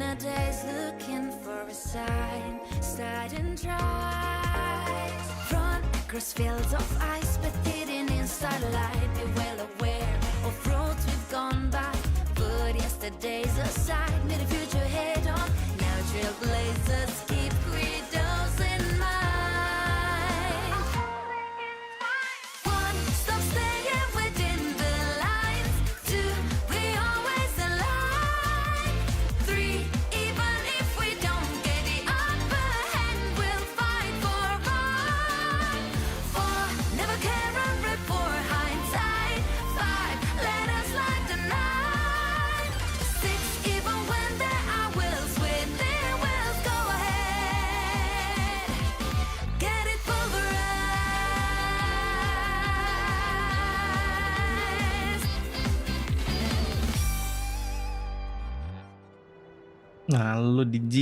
a daze looking for a sign, starting tries. Run across fields of ice, but hidden in starlight. Be well aware of roads we've gone by. Put yesterday's aside, meet the future head on. Now trailblazers keep credos in mind. One, stop staying within the lines. Two, we always align. Three, even if we don't get the upper hand, we'll fight for right. Four, never care or report hindsight. Five, let us light the night. Six, even when there are wills within wills, go ahead, get it pulverized. Nah, lu di G.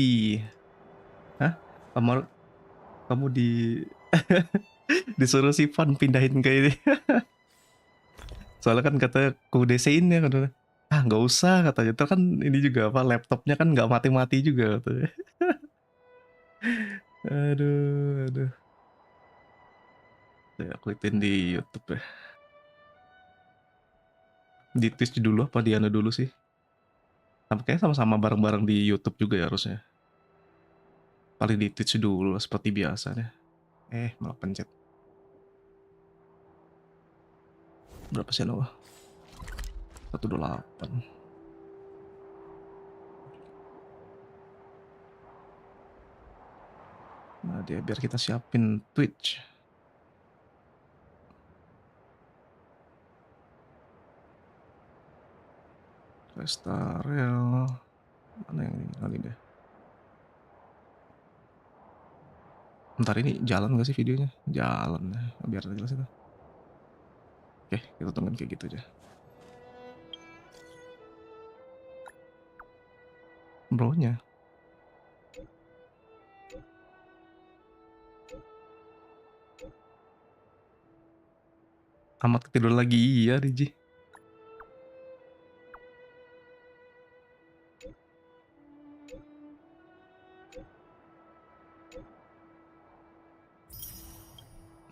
Hah? Kamu di disuruh si Van pindahin ke ini. Soalnya kan kata ku desain ya kan. Ah, nggak usah katanya. Terus kan ini juga apa laptopnya kan nggak mati-mati juga katanya. Aduh. Aku ikutin di YouTube ya. Di Twitch dulu apa di Anu dulu sih? Kayaknya sama-sama bareng-bareng di YouTube juga ya harusnya. Paling di Twitch dulu seperti biasa deh. Malah pencet. Berapa sih lo? 128. Nah dia biar kita siapin Twitch. Restarel. Mana yang ini kali deh. Ntar ini jalan gak sih videonya? Jalan ya. Biar jelas itu. Oke, kita tungguin kayak gitu aja. Bro-nya. Amat ketidur lagi iya Riji.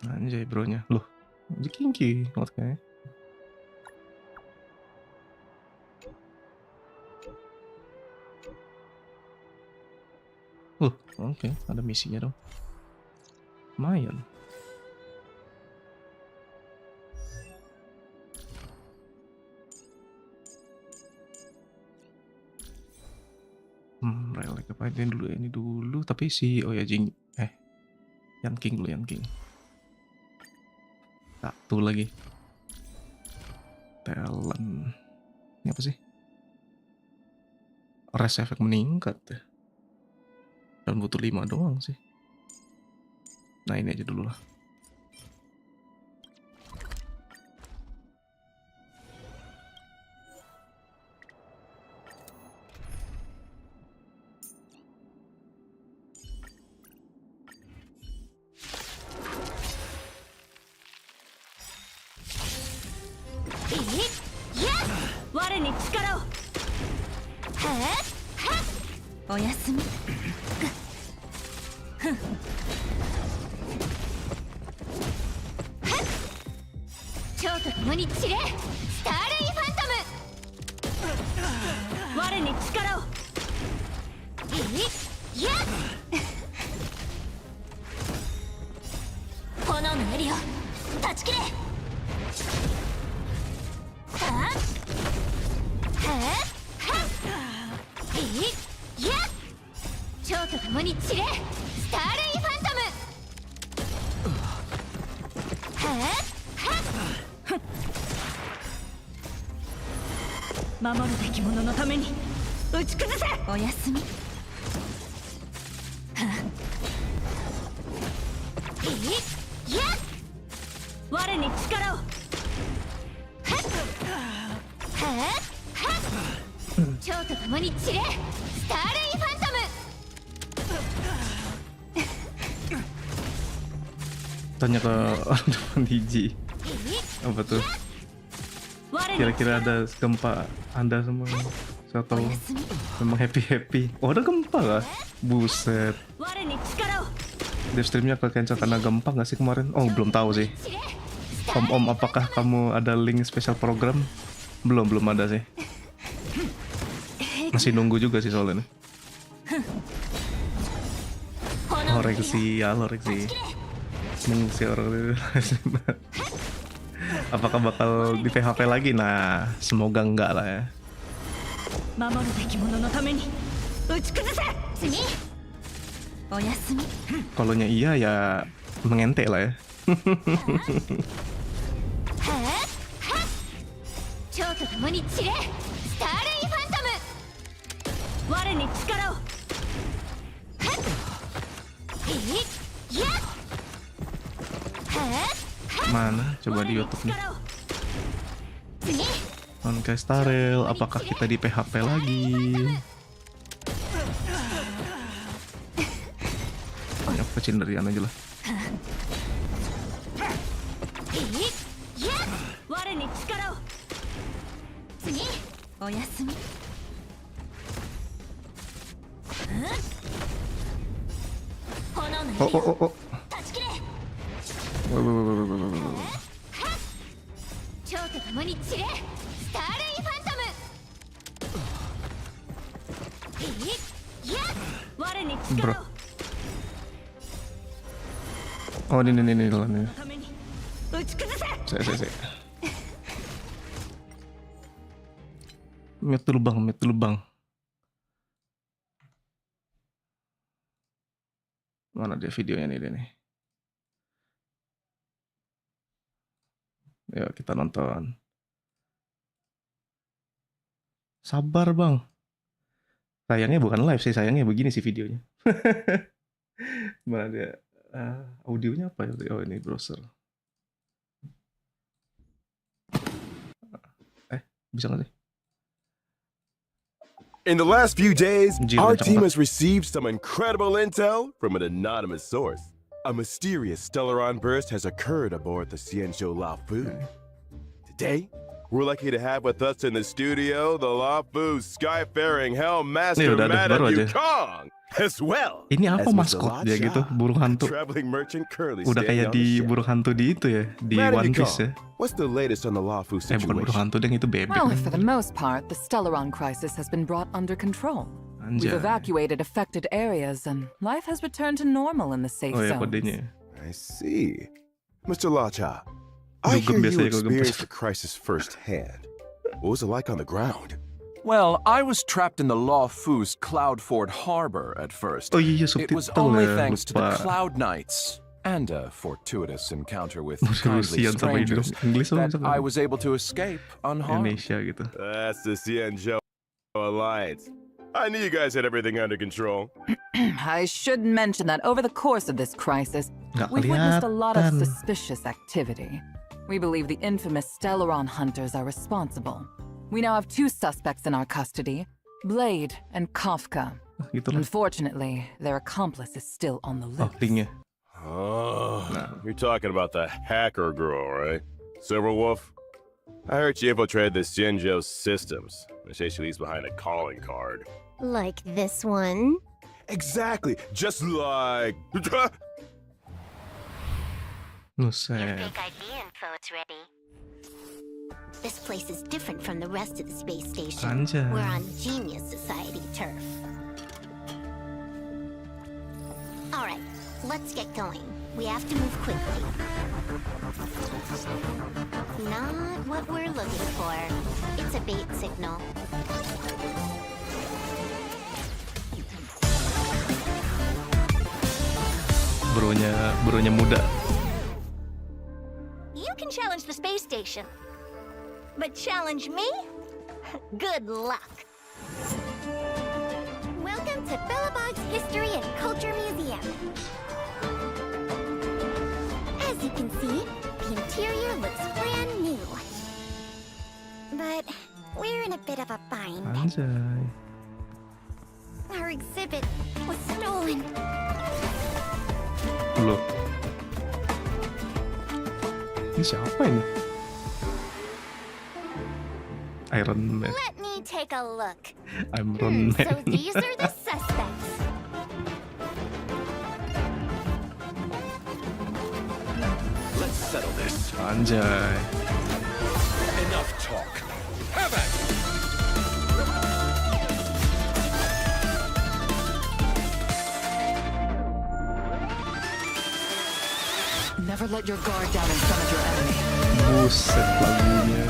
Anjay bro-nya. Loh, kinky oke. Oke, ada misinya dong. Lumayan. Relek apa aja dulu ini dulu, tapi si Yan King dulu, Yan King. Satu lagi. Talent. Ini apa sih? Res efek meningkat ya. Dan butuh 5 doang sih. Nah ini aja dulu lah. Tanya ke orang depan Hiji. Apa tuh? Kira-kira ada gempa Anda semua Saya tahu memang happy. Oh, ada gempa kah? Buset. Livestreamnya kecancel karena gempa nggak sih kemarin? Oh, belum tahu sih. Om, apakah kamu ada link spesial program? Belum ada sih. Masih nunggu juga sih soalnya. Koreksi. Mengisi orang. Apakah bakal di PHP lagi? Nah, semoga enggak lah ya. Kalonya iya ya mengente lah ya. Mana? Coba di YouTube nih. Honkai Starel, apakah kita di PHP lagi? Banyak kecinderian aja lah. Oh. Bro. Oh, ini lah nih. Saya. Mute dulu bang. Mana dia videonya nih. Yuk kita nonton. Sabar bang. Sayangnya bukan live sih, sayangnya begini sih videonya. Mana dia? Audionya apa ya? Oh, ini browser. Bisa nggak sih? In the last few days, our Jika team Kamu. has received some incredible intel from an anonymous source. A mysterious Stellaron burst has occurred aboard the Xianzhou Laofu. Today, we're lucky to have with us in the studio the Laofu Skyfaring Hellmaster udah ada Madame baru aja. Yukong, as well. Ini apa as Mr. maskot dia Lacha, gitu? Burung hantu. traveling merchant currently Udah staying kayak on di the ship. burung hantu di itu ya, di Madame One Piece ya. Yukong, what's the latest on the Laofu Bukan burung situation? hantu deh, itu bebek. Well, for the most part, the Stellaron crisis has been brought under control. Anjay. We've evacuated affected areas, and life has returned to normal in the safe Oh ya zones. kodenya. I see. Mr. Lacha, I Dugem hear you biasanya kalau gempes. experienced the crisis firsthand. What was it like on the ground? Well, I was trapped in the Laofu's Cloudford Harbor at first. Oh iya, It was subtitle only ya, thanks to the lupa. Cloud Knights and a fortuitous encounter with Rusian kindly sama strangers Inggris sama that I was able to escape unharmed. Indonesia gitu. That's the Xianzhou Alliance. I knew you guys had everything under control. I should mention that over the course of this crisis, Nggak we've witnessed a lot of kelihatan. suspicious activity. We believe the infamous Stellaron hunters are responsible. We now have 2 suspects in our custody, Blade and Kafka. Gitu lah. Unfortunately, their accomplice is still on the Oh, loose. linknya. Oh, you're talking about the hacker girl, right? Silverwolf? I heard she infiltrated the Xianzhou systems. They say she leaves behind a calling card. Like this one? Exactly, just like... Nuset. ID info is ready. This place is different from the rest of the space station. Anjay. We're on Genius Society turf. Alright, let's get going. We have to move quickly. Not what we're looking for. It's a bait signal. Bronya muda. You can challenge the space station. But challenge me? Good luck. Welcome to Billabong's History and Culture Museum. As you can see, the interior looks brand new. But we're in a bit of a bind. Anjay. Our exhibit was stolen. Loh. Ini siapa ini? Iron Man. Let me take take a look. I'm Ron So Man. these are the suspects. Let's settle this. Anjay. Enough talk. Have at it. Never let your guard down in front of your enemy. Buset lagunya.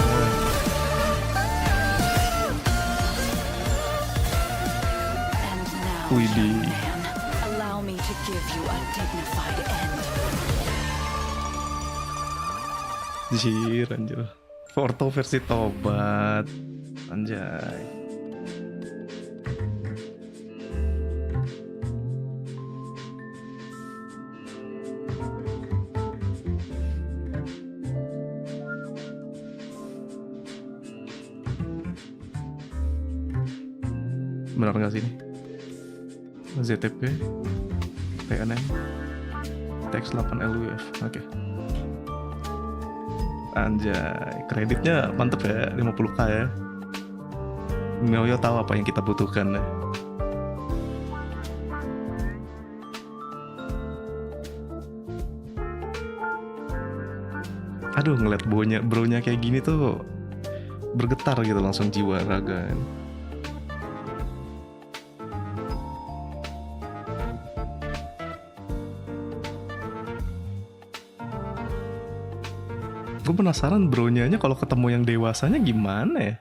And now, Widih. young man, allow me to give you a dignified end. Anjir, anjir. Porto versi tobat. Anjay. Benar nggak sih ini? ZTP TNN teks 8 LUF. Oke. Anjay, kreditnya mantep ya, 50k ya. Hoyo tahu apa yang kita butuhkan ya. Aduh, ngeliat bronya kayak gini tuh bergetar gitu langsung jiwa raga. Gue penasaran bronya kalau ketemu yang dewasanya gimana ya?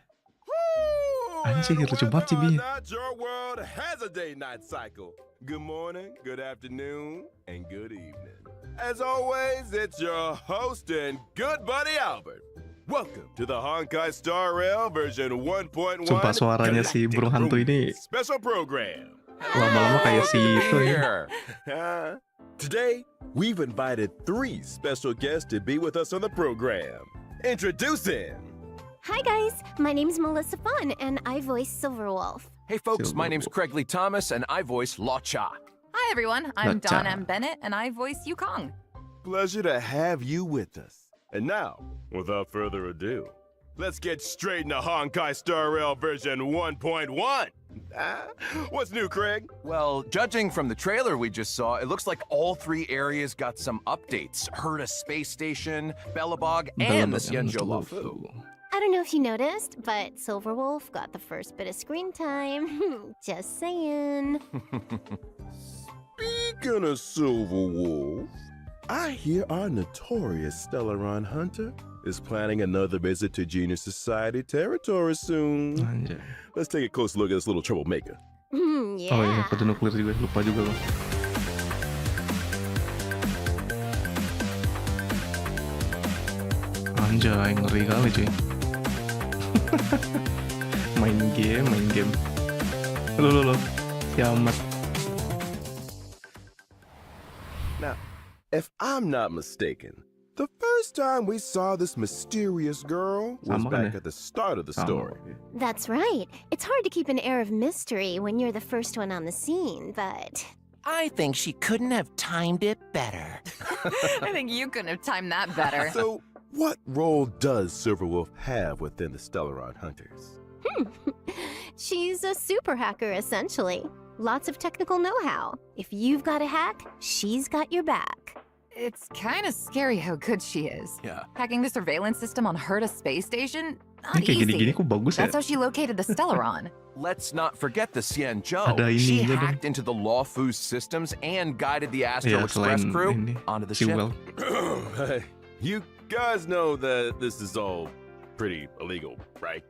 Anjir, lucu banget sih, Bi. Not your world has a day-night cycle. Good morning, good afternoon, and good evening. As always, it's your host and good buddy Albert. Welcome to the Honkai Star Rail version 1.1. Sumpah suaranya si bro hantu ini Special program. lama-lama kayak si itu ya. Here. Today, we've invited 3 special guests to be with us on the program. Introducing Hi guys, my name's Melissa Fun and I voice Silverwolf. Hey folks, my name's Craig Lee Thomas and I voice La Cha. Hi everyone, I'm Gotcha. Dawn M. Bennett and I voice Yukong. pleasure to have you with us. And now, without further ado, let's get straight into Honkai Star Rail version 1.1. What's new, Craig? Well, judging from the trailer we just saw, it looks like all 3 areas got some updates. Herta Space Station, Bellabog, and the Xianzhou Lafu. I don't know if you noticed, but Silverwolf got the first bit of screen time. Just saying. Speaking of Silverwolf, I hear our notorious Stellaron Hunter is planning another visit to Junior Society territory soon. Anjay. Let's take a close look at this little troublemaker. Yeah. Oh iya, kode nuklir juga, lupa juga loh. Anjay, ngeri kali cuy. main game. Loh. Kiamat. Now, if I'm not mistaken, the first time we saw this mysterious girl was Sama kan back ya? at the start of the story. That's right. It's hard to keep an air of mystery when you're the first one on the scene, but... I think she couldn't have timed it better. I think you couldn't have timed that better. So, what role does Silverwolf have within the Stellaron Hunters? She's a super hacker, essentially. Lots of technical know-how. If you've got a hack, she's got your back. It's kind of scary how good she is. Yeah. Hacking the surveillance system on Herta Space Station? Ini Not kayak gini-gini easy. kok bagus ya? That's how she located the Stellaron. Let's not forget the Xianzhou. Ada She ininya dong. hacked into the Lawfu's systems and guided the Astral Iya, Express selain crew ini, onto the si ship. Well. Hey, you guys know that this is all pretty illegal, right?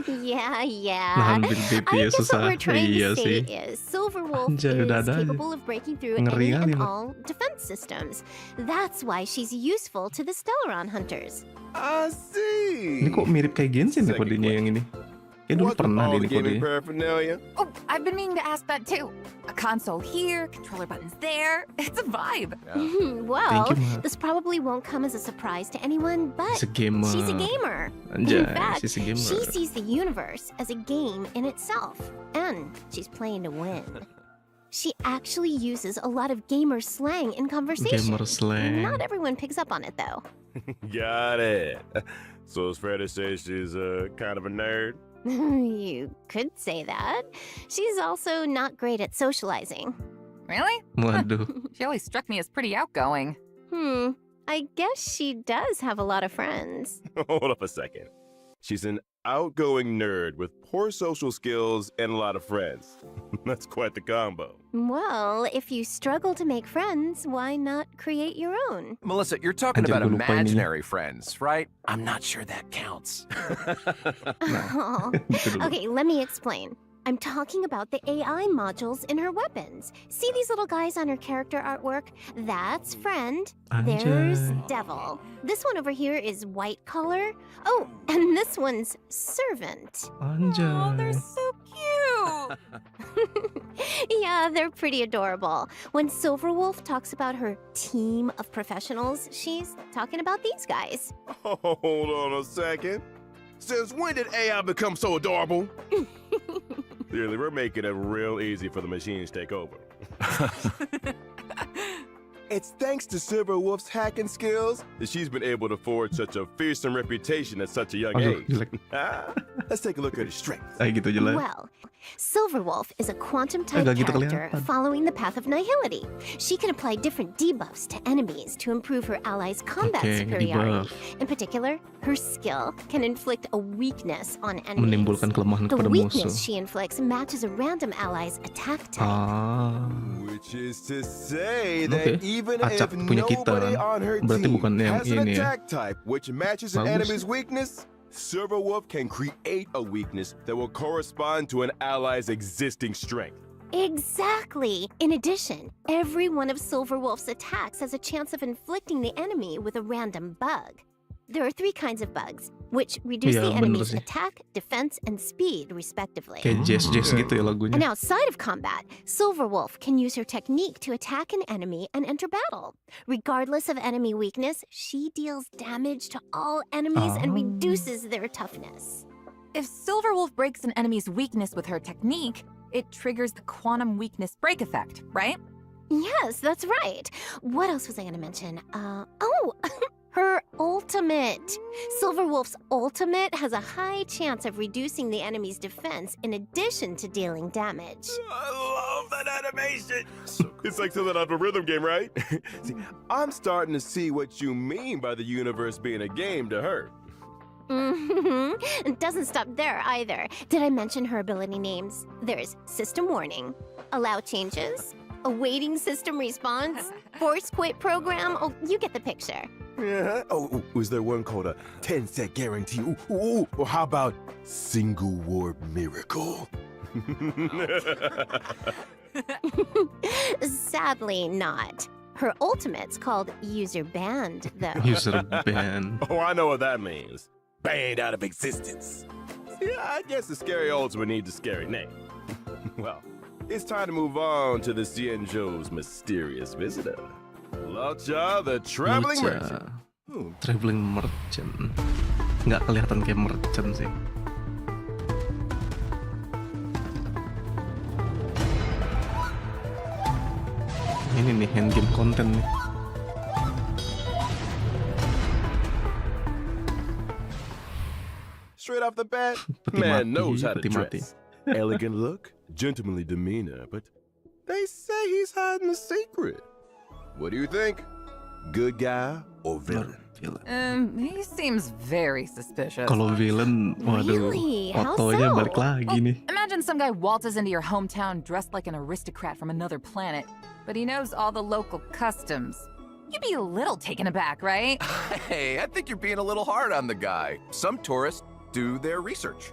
Yeah. Nahan bil I BP ya guess what susah. we're trying Iya to say sih. is Silverwolf Anjay, udah is ada aja. capable of breaking through Ngeri any kali and mah. all defense systems. That's why she's useful to the Stellaron Hunters. I see. Ini kok mirip kayak Genshin ya Second kodenya yang ini? Ya dulu What's with pernah all deh the ini gaming kodenya. paraphernalia? Oh, I've been meaning to ask that too. A console here, controller buttons there. It's a vibe. Well, Thank you, Ma. this probably won't come as a surprise to anyone, but She's a gamer. she's a gamer. Anjay, In fact, she's a gamer. she sees the universe as a game in itself, and she's playing to win. She actually uses a lot of gamer slang in conversation. Gamer slang. Not everyone picks up on it, though. Got it. So it's fair to say she's kind of a nerd? You could say that. She's also not great at socializing. Really? Waduh. She always struck me as pretty outgoing. I guess she does have a lot of friends. Hold up a second. She's an outgoing nerd with poor social skills and a lot of friends. That's quite the combo. Well, if you struggle to make friends, why not create your own? Melissa, you're talking Anjir, about gua lupa ininya. imaginary friends, right? I'm not sure that counts. Oh. Itu dulu. Okay, let me explain. I'm talking about the AI modules in her weapons. See these little guys on her character artwork? That's friend. There's Anjay. devil. This one over here is white collar. Oh, and this one's servant. Oh, they're Anjay. so cute. Yeah, they're pretty adorable. When Silverwolf talks about her team of professionals, she's talking about these guys. Hold on a second. Since when did AI become so adorable? Clearly, we're making it real easy for the machines to take over. It's thanks to Silverwolf's hacking skills that she's been able to forge such a fearsome reputation at such a young Aduh, age. jelek. Let's take a look at her strengths. Kayak gitu jelek. Well, Silverwolf is a quantum type Agak gitu character kelihatan. following the path of nihility. She can apply different debuffs to enemies to improve her allies' combat Oke, superiority. debuff. In particular, her skill can inflict a weakness on enemies. Menimbulkan kelemahan The kepada weakness musuh. she inflicts matches a random ally's attack type. Ah. Which is to say Oke. that even Acak if punya kita nobody kan. on her Berarti team bukan yang has an ini ya. attack type which matches an Bagus. enemy's weakness, Silverwolf can create a weakness that will correspond to an ally's existing strength. Exactly! In addition, every one of Silverwolf's attacks has a chance of inflicting the enemy with a random bug. There are 3 kinds of bugs, which reduce Iya, the bener enemy's sih. attack, defense, and speed, respectively. Kayak jazz gitu ya lagunya. And outside of combat, Silverwolf can use her technique to attack an enemy and enter battle. Regardless of enemy weakness, she deals damage to all enemies and Oh. reduces their toughness. If Silverwolf breaks an enemy's weakness with her technique, it triggers the quantum weakness break effect, right? Yes, that's right. What else was I going to mention? Her ultimate. Silverwolf's ultimate has a high chance of reducing the enemy's defense in addition to dealing damage. I love that animation. It's like something out of a rhythm game, right? See, I'm starting to see what you mean by the universe being a game to her. It doesn't stop there either. Did I mention her ability names? There's System Warning, Allow Changes, Awaiting System Response, Force Quit Program. Oh, you get the picture. Yeah. Oh, was there one called a 10-set guarantee? Ooh, or how about Single Warp Miracle? Sadly not. Her ultimate's called User Banned, though. User ban. Oh, I know what that means. Banned out of existence. Yeah, I guess the scary ultimate needs a scary name. Well, it's time to move on to the Xianzhou's mysterious visitor. Laocha, the traveling merchant. Lucha. Traveling merchant. Nggak kelihatan kayak merchant sih. Ini nih endgame content nih. Straight off the bat, Peti man mati, knows how to peti mati. dress. Elegant look, gentlemanly demeanor, but they say he's hiding a secret. What do you think? Good guy or villain? Villain. He seems very suspicious. Kalau villain, waduh, Really? How otonya so? balik lagi Well, nih. imagine some guy waltzes into your hometown dressed like an aristocrat from another planet, but he knows all the local customs. You'd be a little taken aback, right? Hey, I think you're being a little hard on the guy. Some tourists do their research.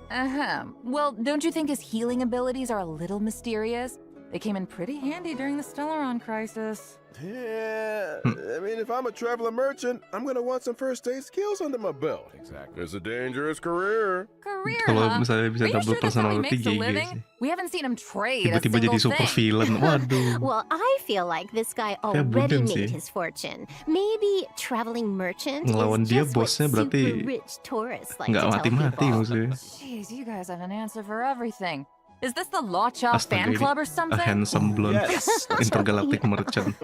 Well, don't you think his healing abilities are a little mysterious? They came in pretty handy during the Stellaron crisis. Yeah, I mean, if I'm a traveling merchant, I'm gonna want some first aid skills under my belt. Exactly. It's a dangerous career. Career, Kalau huh? misalnya bisa Are you double sure that's how he personality makes a GG living? sih. We haven't seen him trade a Tiba-tiba jadi single super thing. villain. Waduh. Well, I feel like this guy Kayak already Buden made sih. his fortune. Maybe traveling merchant Ngelawan is dia just what bosnya berarti super rich tourists like nggak to tell mati-mati people. maksudnya. Jeez, you guys have an answer for everything. Is this the Laocha Astaga, fan ini club or a something? handsome blonde Yes. intergalactic merchant.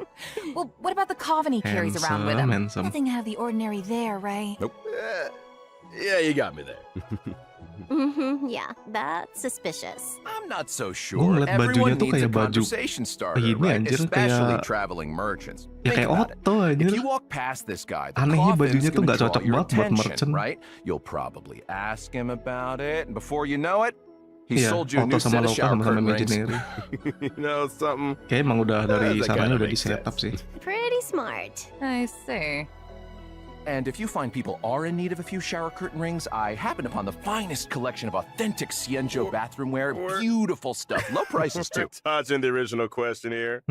Well, what about the coven he carries around with him? Handsome. Nothing out of the ordinary there, right? Yeah, you got me there. Yeah, that's suspicious. I'm not so Gua sure. ngeliat bajunya Everyone tuh needs a kayak baju conversation starter, ini, right? anjir, Especially kayak- traveling merchants. Ya Think kayak about it. Otto, anjir. If you walk past this guy, the Anehnya coffin's bajunya tuh gonna nggak draw cocok your banget buat attention, merchant. right? You'll probably ask him about it, and before you know it, he Iya, sold you a Otto new sama set of Loka shower sama-sama curtain rings. imaginary. You know something? Kayak emang udah dari That sananya kinda udah makes di setup sih. Pretty smart. I see. And if you find people are in need of a few shower curtain rings, I happened upon the finest collection of authentic Xianzhou bathroom wear. Beautiful stuff. Low prices, too. Touching the original question here.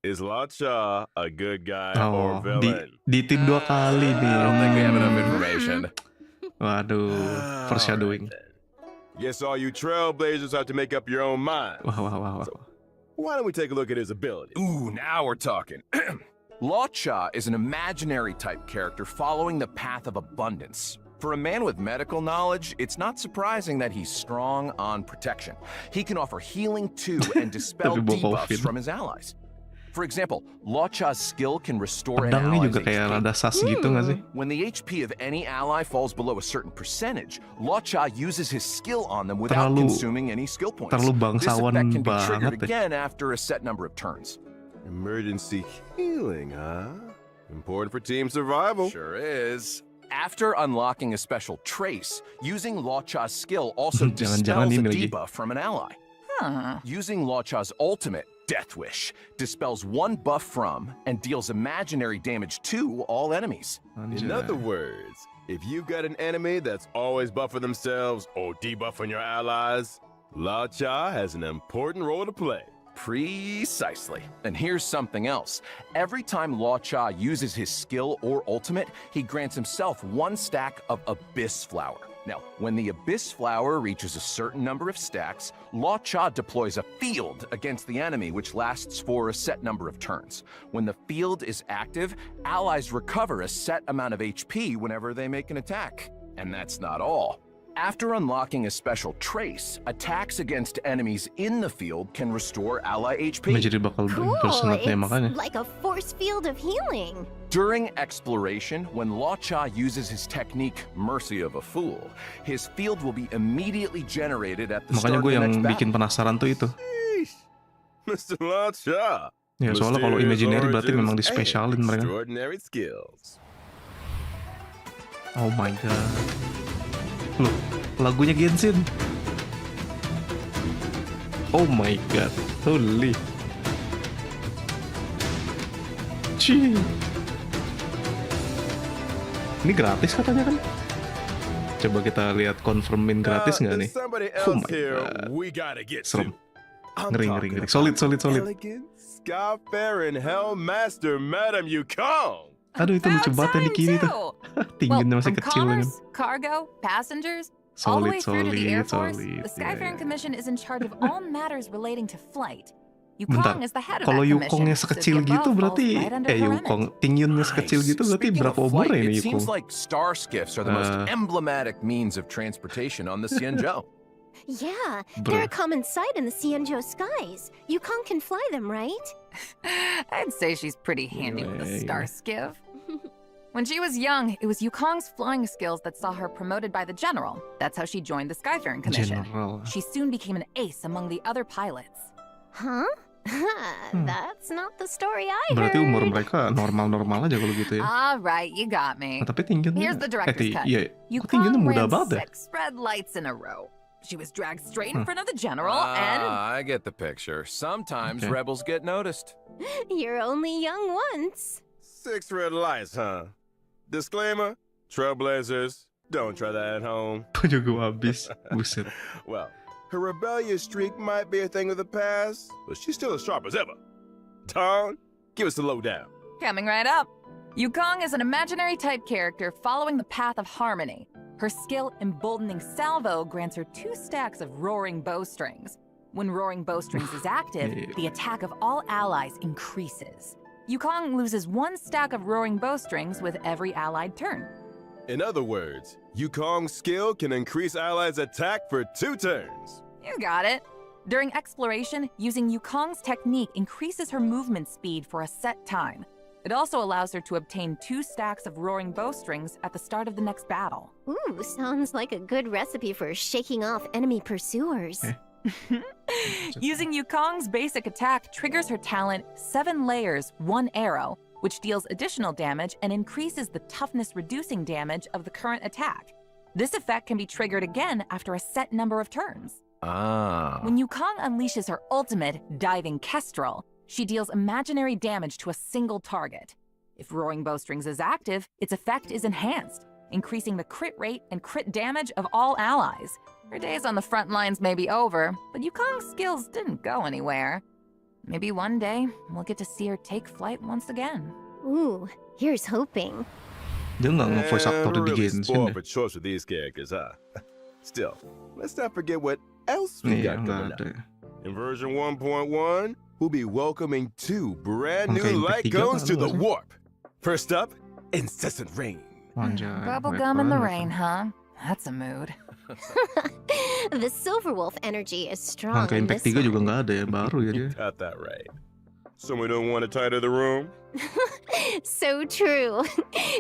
Is La Cha a good guy or Oh, villain? di tim 2 kali nih. I don't think we have enough information. Waduh, foreshadowing. Guess all you trailblazers have to make up your own mind. Wah, wah, wah, wah. Why don't we take a look at his ability? Ooh, now we're talking. Lao Cha is an imaginary type character following the path of abundance. For a man with medical knowledge, it's not surprising that he's strong on protection. He can offer healing too and dispel Tapi bawa debuffs Covid. from his allies. For example, Lao Cha's skill can restore an Pedangnya ally's juga kayak HP. rada sas gitu nggak sih? When the HP of any ally falls below a certain percentage, Lao Cha uses his skill on them without Terlalu- consuming any skill points. terlalu This bangsawan effect can be triggered banget deh. again after a set number of turns. Emergency healing, huh? Important for team survival. Sure is. After unlocking a special trace, using Lao Cha's skill also Jangan-jangan dispels a ini lagi. debuff from an ally. Huh. Using Lao Cha's ultimate, Death Wish, dispels one buff from and deals imaginary damage to all enemies. In other words, if you've got an enemy that's always buffing themselves or debuffing your allies, La Cha has an important role to play. Precisely. And here's something else. Every time Lao Cha uses his skill or ultimate, he grants himself one stack of Abyss Flower. Now, when the Abyss Flower reaches a certain number of stacks, Lao Cha deploys a field against the enemy, which lasts for a set number of turns. When the field is active, allies recover a set amount of HP whenever they make an attack. And that's not all. After unlocking a special trace, attacks against enemies in the field can restore ally HP. Jadi bakal Cool, impersonate-nya makanya. it's like a force field of healing. During exploration, when Lao Cha uses his technique Mercy of a Fool, his field will be immediately generated at the Makanya start gue of the yang next bikin battle. penasaran tuh itu. Sheesh. Mr. La Cha. Ya soalnya kalau Mysterious imaginary berarti origins memang and dispesialin mereka. Extraordinary skills. Oh my god. Loh, lagunya Genshin. Oh my god. Holy. Cih. Ini gratis katanya kan? Coba kita lihat confirmin gratis nggak nih? There's somebody Oh else my here God. we gotta get Serem. to. I'm Ngeri, talking ngeri. about Solid. Elegant, sky-faring Hellmaster Madame Yukong. Aduh itu lucu banget yang di kiri tuh. Tingginya masih from kecil kan. commerce, cargo, passengers, all the way through to the Air Force, Solid. the Skyfaring Commission is in charge of all matters relating to flight. Bentar, Yukong is the head of kalau that Yukongnya commission, so sekecil the gitu above berarti falls right under her Yukong remit. Tingyunnya sekecil gitu berarti Speaking berapa of umurnya flight, ini it Yukong? seems like star skiffs are the most emblematic means of transportation on the Xianzhou. Yeah, Bruh. they're a common sight in the Xianzhou skies. Yukong can fly them, right? I'd say she's pretty handy with a Yeah. star skiff. When she was young, it was Yukong's flying skills that saw her promoted by the general. That's how she joined the Skyfaring Commission. General. She soon became an ace among the other pilots. Huh? That's not the story I heard. Berarti umur mereka normal-normal aja kalau gitu ya. All right, you got me. Nah, tapi Tingyunnya Here's the director's cut. iya. Kok Tingyunnya Yukong muda ran banget ya? 6 red lights in a row. She was dragged straight in front of the general and... I get the picture. Sometimes Okay. rebels get noticed. You're only young once. 6 red lights, huh? Disclaimer, trailblazers, don't try that at home. Baju gue habis. Buset. Well, her rebellious streak might be a thing of the past, but she's still as sharp as ever. Don, give us the lowdown. Coming right up. Yukong is an imaginary type character following the path of harmony. Her skill Emboldening Salvo grants her 2 stacks of Roaring Bowstrings. When Roaring Bowstrings is active, Yeah. the attack of all allies increases. Yukong loses 1 stack of Roaring Bowstrings with every allied turn. In other words, Yukong's skill can increase allies' attack for 2 turns. You got it. During exploration, using Yukong's technique increases her movement speed for a set time. It also allows her to obtain 2 stacks of roaring bowstrings at the start of the next battle. Ooh, sounds like a good recipe for shaking off enemy pursuers. Using Yukong's basic attack triggers her talent 7 layers, 1 arrow, which deals additional damage and increases the toughness reducing damage of the current attack. This effect can be triggered again after a set number of turns. Ah. When Yukong unleashes her ultimate, Diving Kestrel, she deals imaginary damage to a single target. If Roaring Bowstrings is active, its effect is enhanced, increasing the crit rate and crit damage of all allies. Her days on the front lines may be over, but Yukong's skills didn't go anywhere. Maybe one day, we'll get to see her take flight once again. Ooh, here's hoping. Dia nggak nge-voice actor di really Genshin spoiled deh. for choice with these characters, huh? Still, let's not forget what else we Iya, got nggak coming up. ada. In version 1.1, we'll be welcoming 2 brand Honkai new Impact light 3 cones to kan the masih. warp. First up, Incessant Rain. Anjay, Bubblegum baik in the banget. rain, huh? That's a mood. The Silverwolf energy is strong Honkai in Impact this 3 juga one. nggak ada ya, baru ya dia. Got that right. Someone don't want to tidy the room? So true.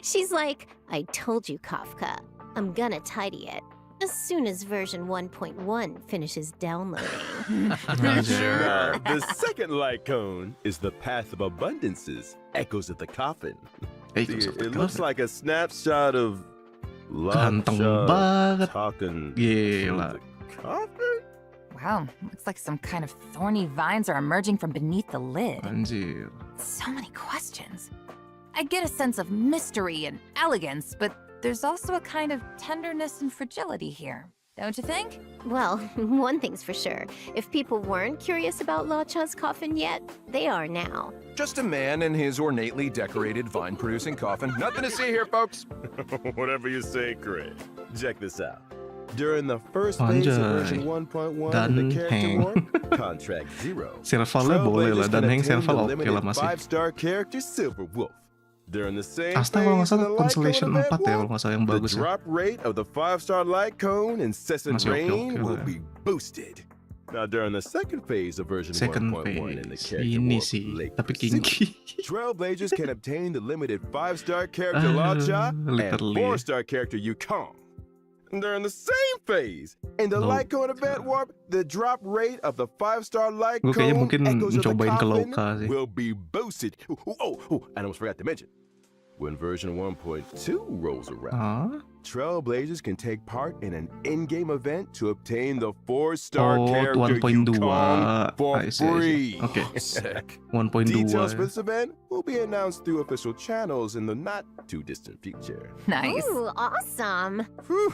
She's like, I told you, Kafka. I'm gonna tidy it. As soon as version 1.1 finishes downloading. Anjay. The second light cone is the Path of Abundances, Echoes of the Coffin. It looks like a snapshot of Ganteng Lockjaw banget. talking Gila. through the coffin. Wow, looks like some kind of thorny vines are emerging from beneath the lid. Anjir. So many questions. I get a sense of mystery and elegance, but there's also a kind of tenderness and fragility here. Don't you think? Well, one thing's for sure. If people weren't curious about Lacha's coffin yet, they are now. Just a man in his ornately decorated vine-producing coffin. Nothing to see here, folks. Whatever you say, Craig. Check this out. During the first phase of version 1.1 of the Dan character Heng. warp, Contract Zero, Servalnya boleh lah, Trailblazers dan can Heng obtain serval the oke lah limited masih. 5-star character Silver Wolf. During the same Asta kalau nggak phase in salah the light Constellation cone 4 ya, event kalau warp, nggak salah yang the bagus ya. drop rate of the 5-star light cone Incessant Masih Rain oke-oke will lah. be boosted. Now during the second phase of version Second 1.1 in the phase. character Ini warp sih, Lake tapi Pursuit, kinky. Trailblazers can obtain the limited 5-star character Lacha and literally. 4-star character Yukong. And during the same phase, in the light cone event warp, the drop rate of the 5-star light Gue kayaknya cone mungkin Echoes of the mencobain ke Coffin Loka sih. will be boosted. And I almost forgot to mention, when version 1.2 rolls around, Ah? Trailblazers can take part in an in-game event to obtain the 4-star Oh, character 1.2. Yukong for I see. free. Oke. Sick. 1.2 Details ya. for this event will be announced through official channels in the not-too-distant future. Nice. Ooh, awesome. Whew.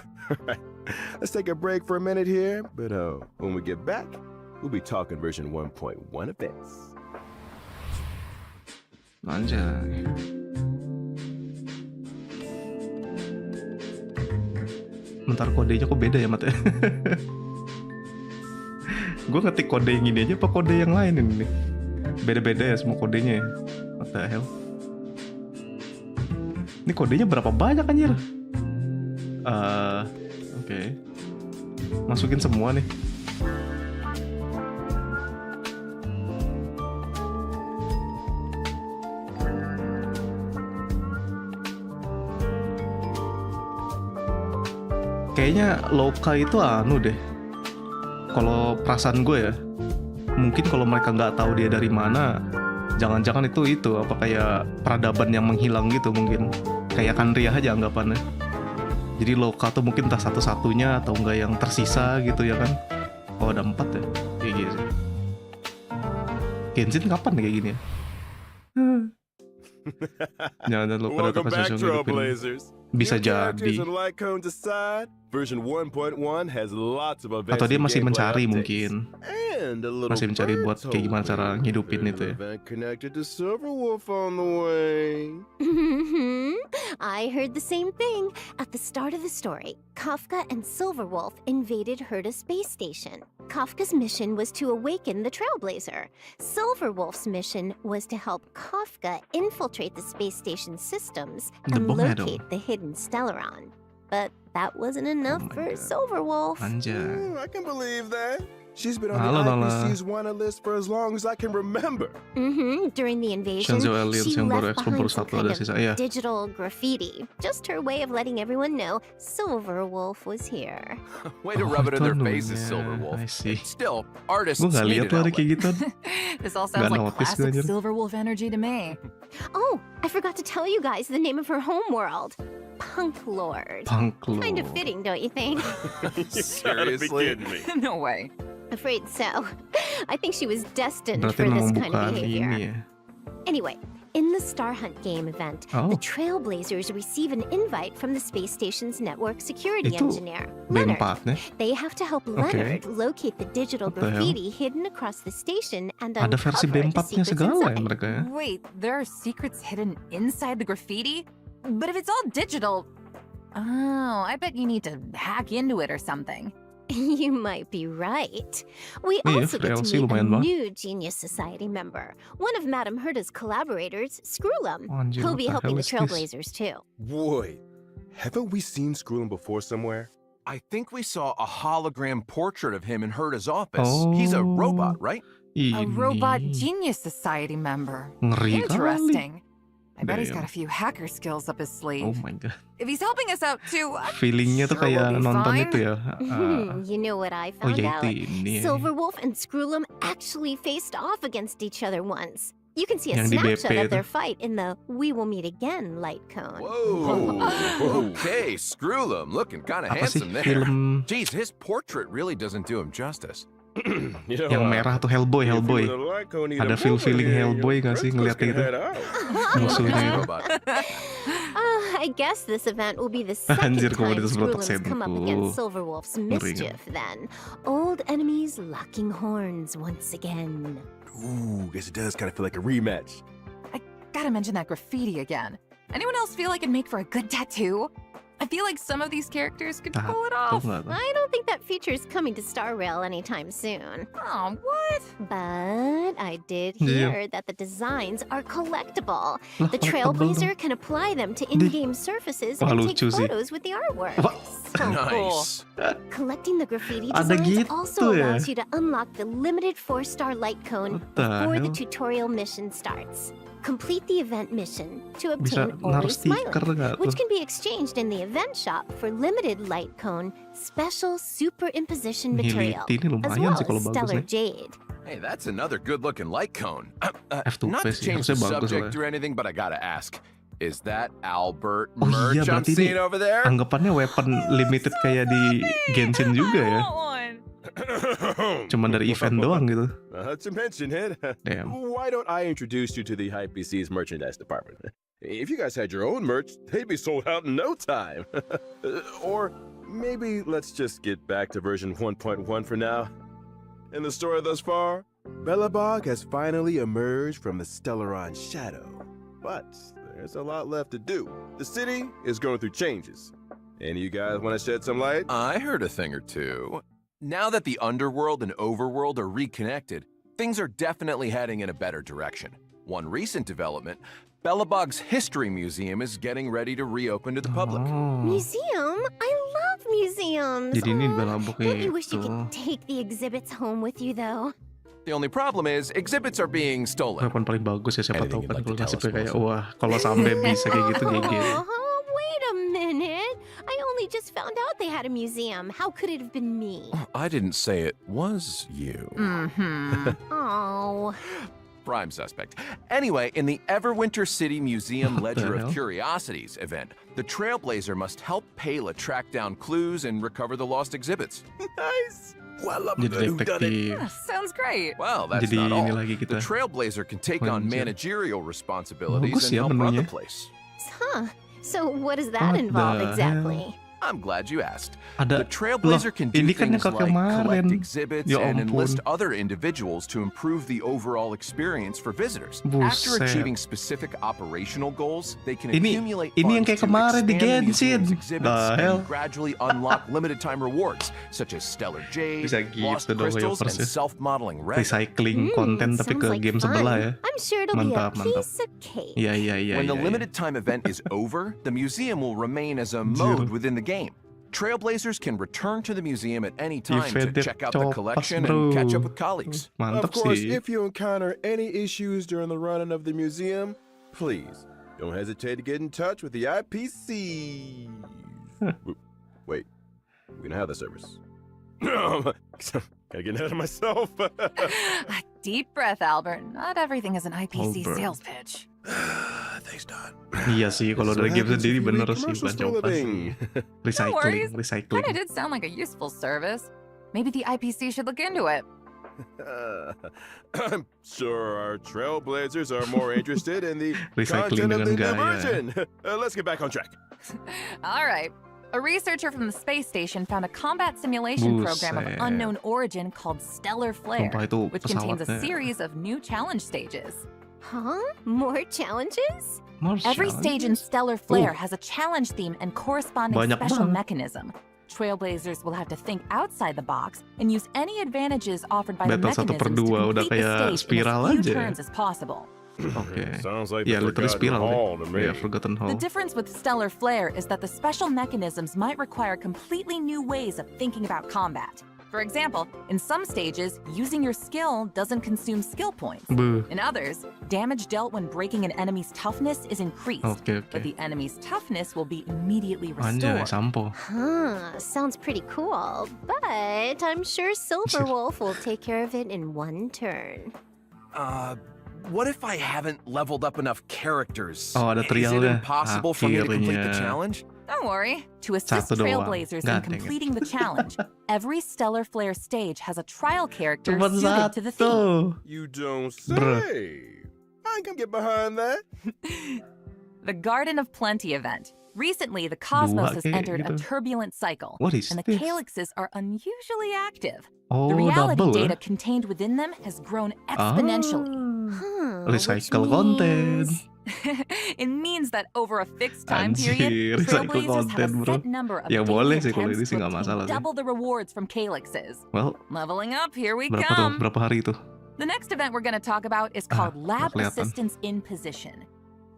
Let's take a break for a minute here, but when we get back, we'll be talking version 1.1 events. Anjay. Bentar, kodenya kok beda ya Mat? Gue ngetik kode yang ini aja apa kode yang lain ini nih? Beda-beda ya semua kodenya ya. What the hell? Ini kodenya berapa banyak anjir? Oke. Masukin semua nih. Kayaknya Loka itu anu deh. Kalau perasaan gue ya, mungkin kalau mereka nggak tahu dia dari mana, jangan-jangan itu apa kayak peradaban yang menghilang gitu mungkin. Kayak Kanria aja anggapannya. Jadi Loka tuh mungkin entah satu-satunya atau enggak yang tersisa gitu ya kan. Oh ada 4 ya, kayak gitu. Genshin kapan kayak gini ya? Jangan lupa Welcome back, Trailblazers. Bisa New characters jadi. and light cones aside, version 1.1 has lots of events Atau dia and masih gameplay mencari updates. mungkin. And a little Masih mencari buat bird kayak gimana told cara me ngidupin there's itu an ya. event connected to Silverwolf on the way. I heard the same thing. At the start of the story, Kafka and Silverwolf invaded Herta space station. Kafka's mission was to awaken the Trailblazer. Silverwolf's mission was to help Kafka infiltrate the space station systems and Nebongnya dong. locate the hidden Stellaron. But that wasn't enough my for God. Silverwolf. Anjay. I can believe that. She's been on Halo, the Nala. IPC's wanted list for as long as I can remember. During the invasion, Shenzo aliens she yang baru left ekspor baru behind some satu kind ada of sisa. Iya. digital graffiti. Just her way of letting everyone know Silverwolf was here. Way to Oh, rub it in their itu faces, anunya. Silverwolf. I see. Still, artists Gue nggak need lihat an tuh ada outlet. kayak gitu. This all sounds Nggak like notice gue classic anjir. Silverwolf energy to me. Oh, I forgot to tell you guys the name of her homeworld. Punk Lord. Punk lo. Kind of fitting, don't you think? Seriously? No way. Afraid so. I think she was destined Berarti for memang this kind of bukan behavior. ini ya. Anyway, in the Star Hunt game event, Oh. the Trailblazers receive an invite from the space station's network security Itu engineer, Leonard. B4-nya. They have to help Leonard locate the digital What the hell? graffiti hidden across the station and Ada versi uncover the B4-nya secrets segala ya inside. mereka ya. Wait, there are secrets hidden inside the graffiti? But if it's all digital... Oh, I bet you need to hack into it or something. You might be right. We Iya, also get to VLC meet a lumayan banget. new Genius Society member, one of Madame Herda's collaborators, Screwlum. Oh, anjir, He'll what be the helping hell the is this? Trailblazers too. Wait, haven't we seen Screwlum before somewhere? I think we saw a hologram portrait of him in Herda's office. He's a robot, right? A robot Ini. Genius Society member. Ngeri kali. Interesting. I bet he's Damn. got a few hacker skills up his sleeve. Oh my god. If he's helping us out too, I'm Feelingnya tuh sure we'll kayak be nonton fine. itu ya. You know what I Oh found ya out? itu ini. ya. Silverwolf and Screwlum actually faced off against each other once. You can see a Yang di BP snapshot of itu. their fight in the "We Will Meet Again" light cone. Whoa. Okay, Screwlum, looking kind of Apa sih handsome there. film Geez, his portrait really doesn't do him justice. You know, yang merah tuh Hellboy, Hellboy. Ada feel-feeling Hellboy nggak sih ngeliat kayak gitu? Musuhnya itu. Robot. I guess this event will be the second Anjir, time komunitas berotak Screwlum's come up senku. against Silverwolf's mischief then. Old enemies locking horns once again. Ooh, guess it does kind of feel like a rematch. I gotta mention that graffiti again. Anyone else feel like it'd make for a good tattoo? I feel like some of these characters could pull it Tahu off. nggak tuh? I don't think that feature is coming to Star Rail anytime soon. Oh, what? But I did Yeah. hear that the designs are collectible. Lah, The collectible Trailblazer dong. can apply them to in-game surfaces Wah, and take lucu sih. photos with the artwork. Wah. So cool. Nice. Collecting the graffiti Ada designs gitu also ya? allows you to unlock the limited 4-star light cone What the before the hell? tutorial mission starts. Complete the event mission to Bisa obtain naruh Always stiker Smiling, nggak which tuh? can be exchanged in the event shop for limited light cone special superimposition material, Nihility ini as lumayan well sih kalau as bagus stellar nih. jade. Hey, that's another good-looking light cone. F2P Not to sih, change the harusnya bagus subject lah. or anything, but I gotta ask. Is that Albert Oh iya, merch I'm berarti ini seeing over there? Anggapannya weapon limited kayak di Genshin juga ya. Cuma dari event doang gitu. Not to mention it. Damn. Why don't I introduce you to the HypeBC's merchandise department? If you guys had your own merch, they'd be sold out in no time. Or maybe let's just get back to version 1.1 for now. In the story thus far, Belobog has finally emerged from the Stellaron shadow. But there's a lot left to do. The city is going through changes. Any of you guys want to shed some light? I heard a thing or two. Now that the underworld and overworld are reconnected, things are definitely heading in a better direction. One recent development, Belobog's History Museum is getting ready to reopen to the public. Oh. Museum? I love museums. Jadi ini Aw, Belobog don't you wish you itu. could take the exhibits home with you, though? The only problem is exhibits are being stolen. Weapon paling bagus ya, siapa tahu Anything kan you'd like kalau to tell nasibnya us, kayak Wilson? wah kalau sampai bisa kayak gitu GG. Wait a minute. I only just found out they had a museum. How could it have been me? I didn't say it was you. Mm-hmm. Oh. Prime suspect. Anyway, in the Everwinter City Museum What the Ledger hell? of Curiosities event, the Trailblazer must help Pela track down clues and recover the lost exhibits. Nice. Well, I love Jadi a good whodunit. detektif. Sounds great. Well, that's Jadi not ini all. lagi The kita. Trailblazer can take on Lanjut. managerial responsibilities Bagus and ya help run the menunya. place. Huh. So what does that What involve the exactly? I'm glad you asked. Ada The Trailblazer loh, can do ini kan yang things like kemarin. collect exhibits Ya and ampun. enlist other individuals to improve the overall experience for visitors. After Buset. achieving specific operational goals, they can Ini- accumulate ini yang funds kayak to kemarin di expand the Genshin. museum's exhibits The hell? and gradually unlock limited time rewards such as stellar jade, Bisa gitu lost dong, crystals, and Hoyoverse ya. self-modeling resin. Recycling konten tapi sounds ke like game fun. sebelah ya. I'm sure it'll Mantap, be a mantap. piece of cake. Iya iya iya. When the iya, iya. limited time event is over, the museum will remain as a Anjir. mode within the game. Trailblazers can return to the museum at any time to Event check out the copas, collection bro. and catch up with colleagues. Of Mantap course, sih. if you encounter any issues during the running of the museum, please don't hesitate to get in touch with the IPC. Wait, we don't have the service. Gotta get ahead of myself. Deep breath, Albert. Not everything is an IPC Albert. sales pitch. Thanks, Don. Iya sih, kalau dari game sendiri bener sih, Commercials bukan for a coba living. sih. worries. Recycling. Kinda did sound like a useful service. Maybe the IPC should look into it. I'm sure our Trailblazers are more interested in the Recycling content of the dengan new gaya. version. Let's get back on track. All right. A researcher from the space station found a combat simulation program of Buset. unknown origin called Stellar Flare, Sumpah itu which contains a pesawatnya. series of new challenge stages. Huh? More challenges? Mars Every challenge? stage in Stellar Flare has a challenge theme and corresponding Banyak special banget. mechanism. Trailblazers will have to think outside the box and use any advantages offered by the Battle 1 per mechanisms to 2 udah complete the kayak stage in spiral as few aja. turns as possible. Oke. Sounds like Ya, the literally Forgotten spiral Hall to deh. me. Ya, Forgotten Hall. The difference with Stellar Flare is that the special mechanisms might require completely new ways of thinking about combat. For example, in some stages, using your skill doesn't consume skill points. Beuh. In others, damage dealt when breaking an enemy's toughness is increased, Oke, oke. but the enemy's toughness will be immediately Anjay, restored. sampo. Huh, sounds pretty cool, but I'm sure Silverwolf will take care of it in one turn. What if I haven't leveled up enough characters? Oh, ada Is it trialnya. impossible for me to complete the Akhirnya. challenge? Don't worry. To assist Satu doang. Trailblazers in God dang it. completing the challenge, every Stellar Flare stage has a trial character Cuma suited to the theme. satu. You don't say. Bruh. I can get behind that. The Garden of Plenty event. Recently, the cosmos Dua has kayak entered a gitu. turbulent cycle, What is and the this? calyxes are unusually active. Oh, The reality double data ya? contained within them has grown exponentially. Huh, Recycle which content. means- It means that over a fixed time Anjir, period, recycle Trailblazers have content, a bro. set number of Ya, daily boleh sih kalau attempts ini sih to nggak obtain masalah sih. double the rewards from calyxes. Well, Leveling up, here we berapa tuh? come. Berapa hari itu? The next event we're going to talk about is called Lab kelihatan. Assistance in Position.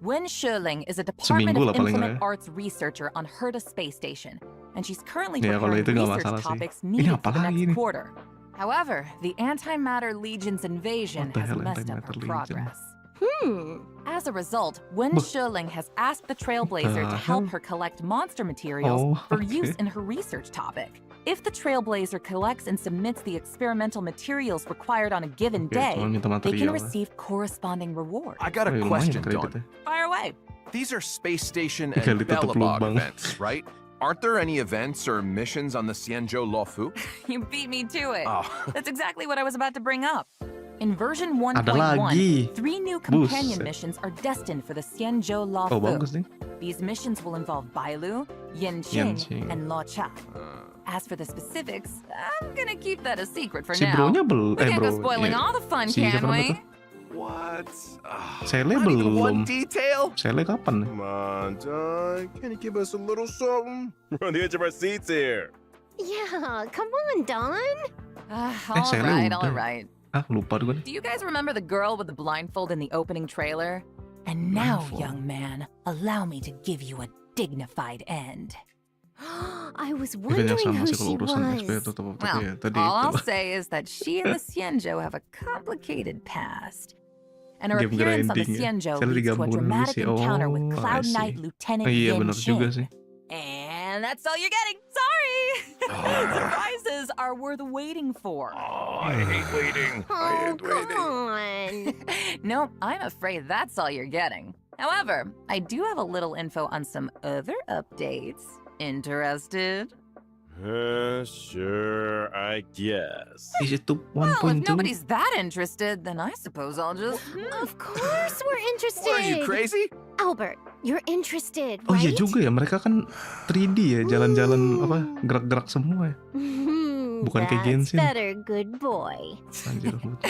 Wen Shuling is a Department Seminggu of lah paling Implement nggak ya? Arts researcher on Herta Space Station, and she's currently Ya, kalau preparing itu nggak research masalah sih. topics Ini needed apa for the lagi next nih? quarter. However, the Antimatter Legion's invasion What the has hell, messed up her Antimatter Legion? progress. Hmm. As a result, Wen Buh. Shuling has asked the Trailblazer to help her collect monster materials Oh, for okay. use in her research topic. If the Trailblazer collects and submits the experimental materials required on a given Oke, day, cuma minta they can material. receive corresponding rewards. I got Oh, a ya, lumayan question, Dawn. kreditnya. Fire away. These are Space Station Kali and tutup Bellabog lubang. events, right? Aren't there any events or missions on the Xianzhou Luofu? You beat me to it. Oh, That's exactly what I was about to bring up. In version Ada 1.1, lagi. 3 new companion Buset. missions are destined for the Xianzhou Luofu. Oh, bagus nih. These missions will involve Bailu, Yanqing, Yanqing. and Luocha. As for the specifics, I'm gonna keep that a secret for Si now. bronya belum. We can't go Bro. spoiling iya. all the fun, Si can siapa we? namanya what? Sele Not even one belum. detail? Sele kapan nih? Come on, Don. Can you give us a little something? We're on the edge of our seats here. Yeah, come on, Don. All Sele right, udah. all right. Ah, lupa gue nih. Do you guys remember the girl with the blindfold in the opening trailer? And now, Blindfold. young man, allow me to give you a dignified end. I was Banyak wondering sama who sih she kalau urusan XP was. tutup Well, tapi ya tadi all I'll itu. say is that she and the Xianzhou have a complicated past. And her Game appearance on the grinding ya. Xianzhou Saya leads to a digabungin dulu dramatic sih. encounter with Oh, I Cloud see. Knight Lieutenant Oh, iya benar juga sih. And that's all you're getting. Sorry. Surprises are worth waiting for. I hate waiting. Oh, come on. No, I'm afraid that's all you're getting. However, I do have a little info on some other updates. Interested? Sure, I guess. Is itu Well, if 1.2? nobody's that interested, then I suppose I'll just... Of course we're interested. What are you, crazy? Albert, you're interested, Oh right? iya juga ya, mereka kan 3D ya, jalan-jalan apa gerak-gerak semua ya. Bukan kayak That's Genshin. better, good boy. Anjir, lucu.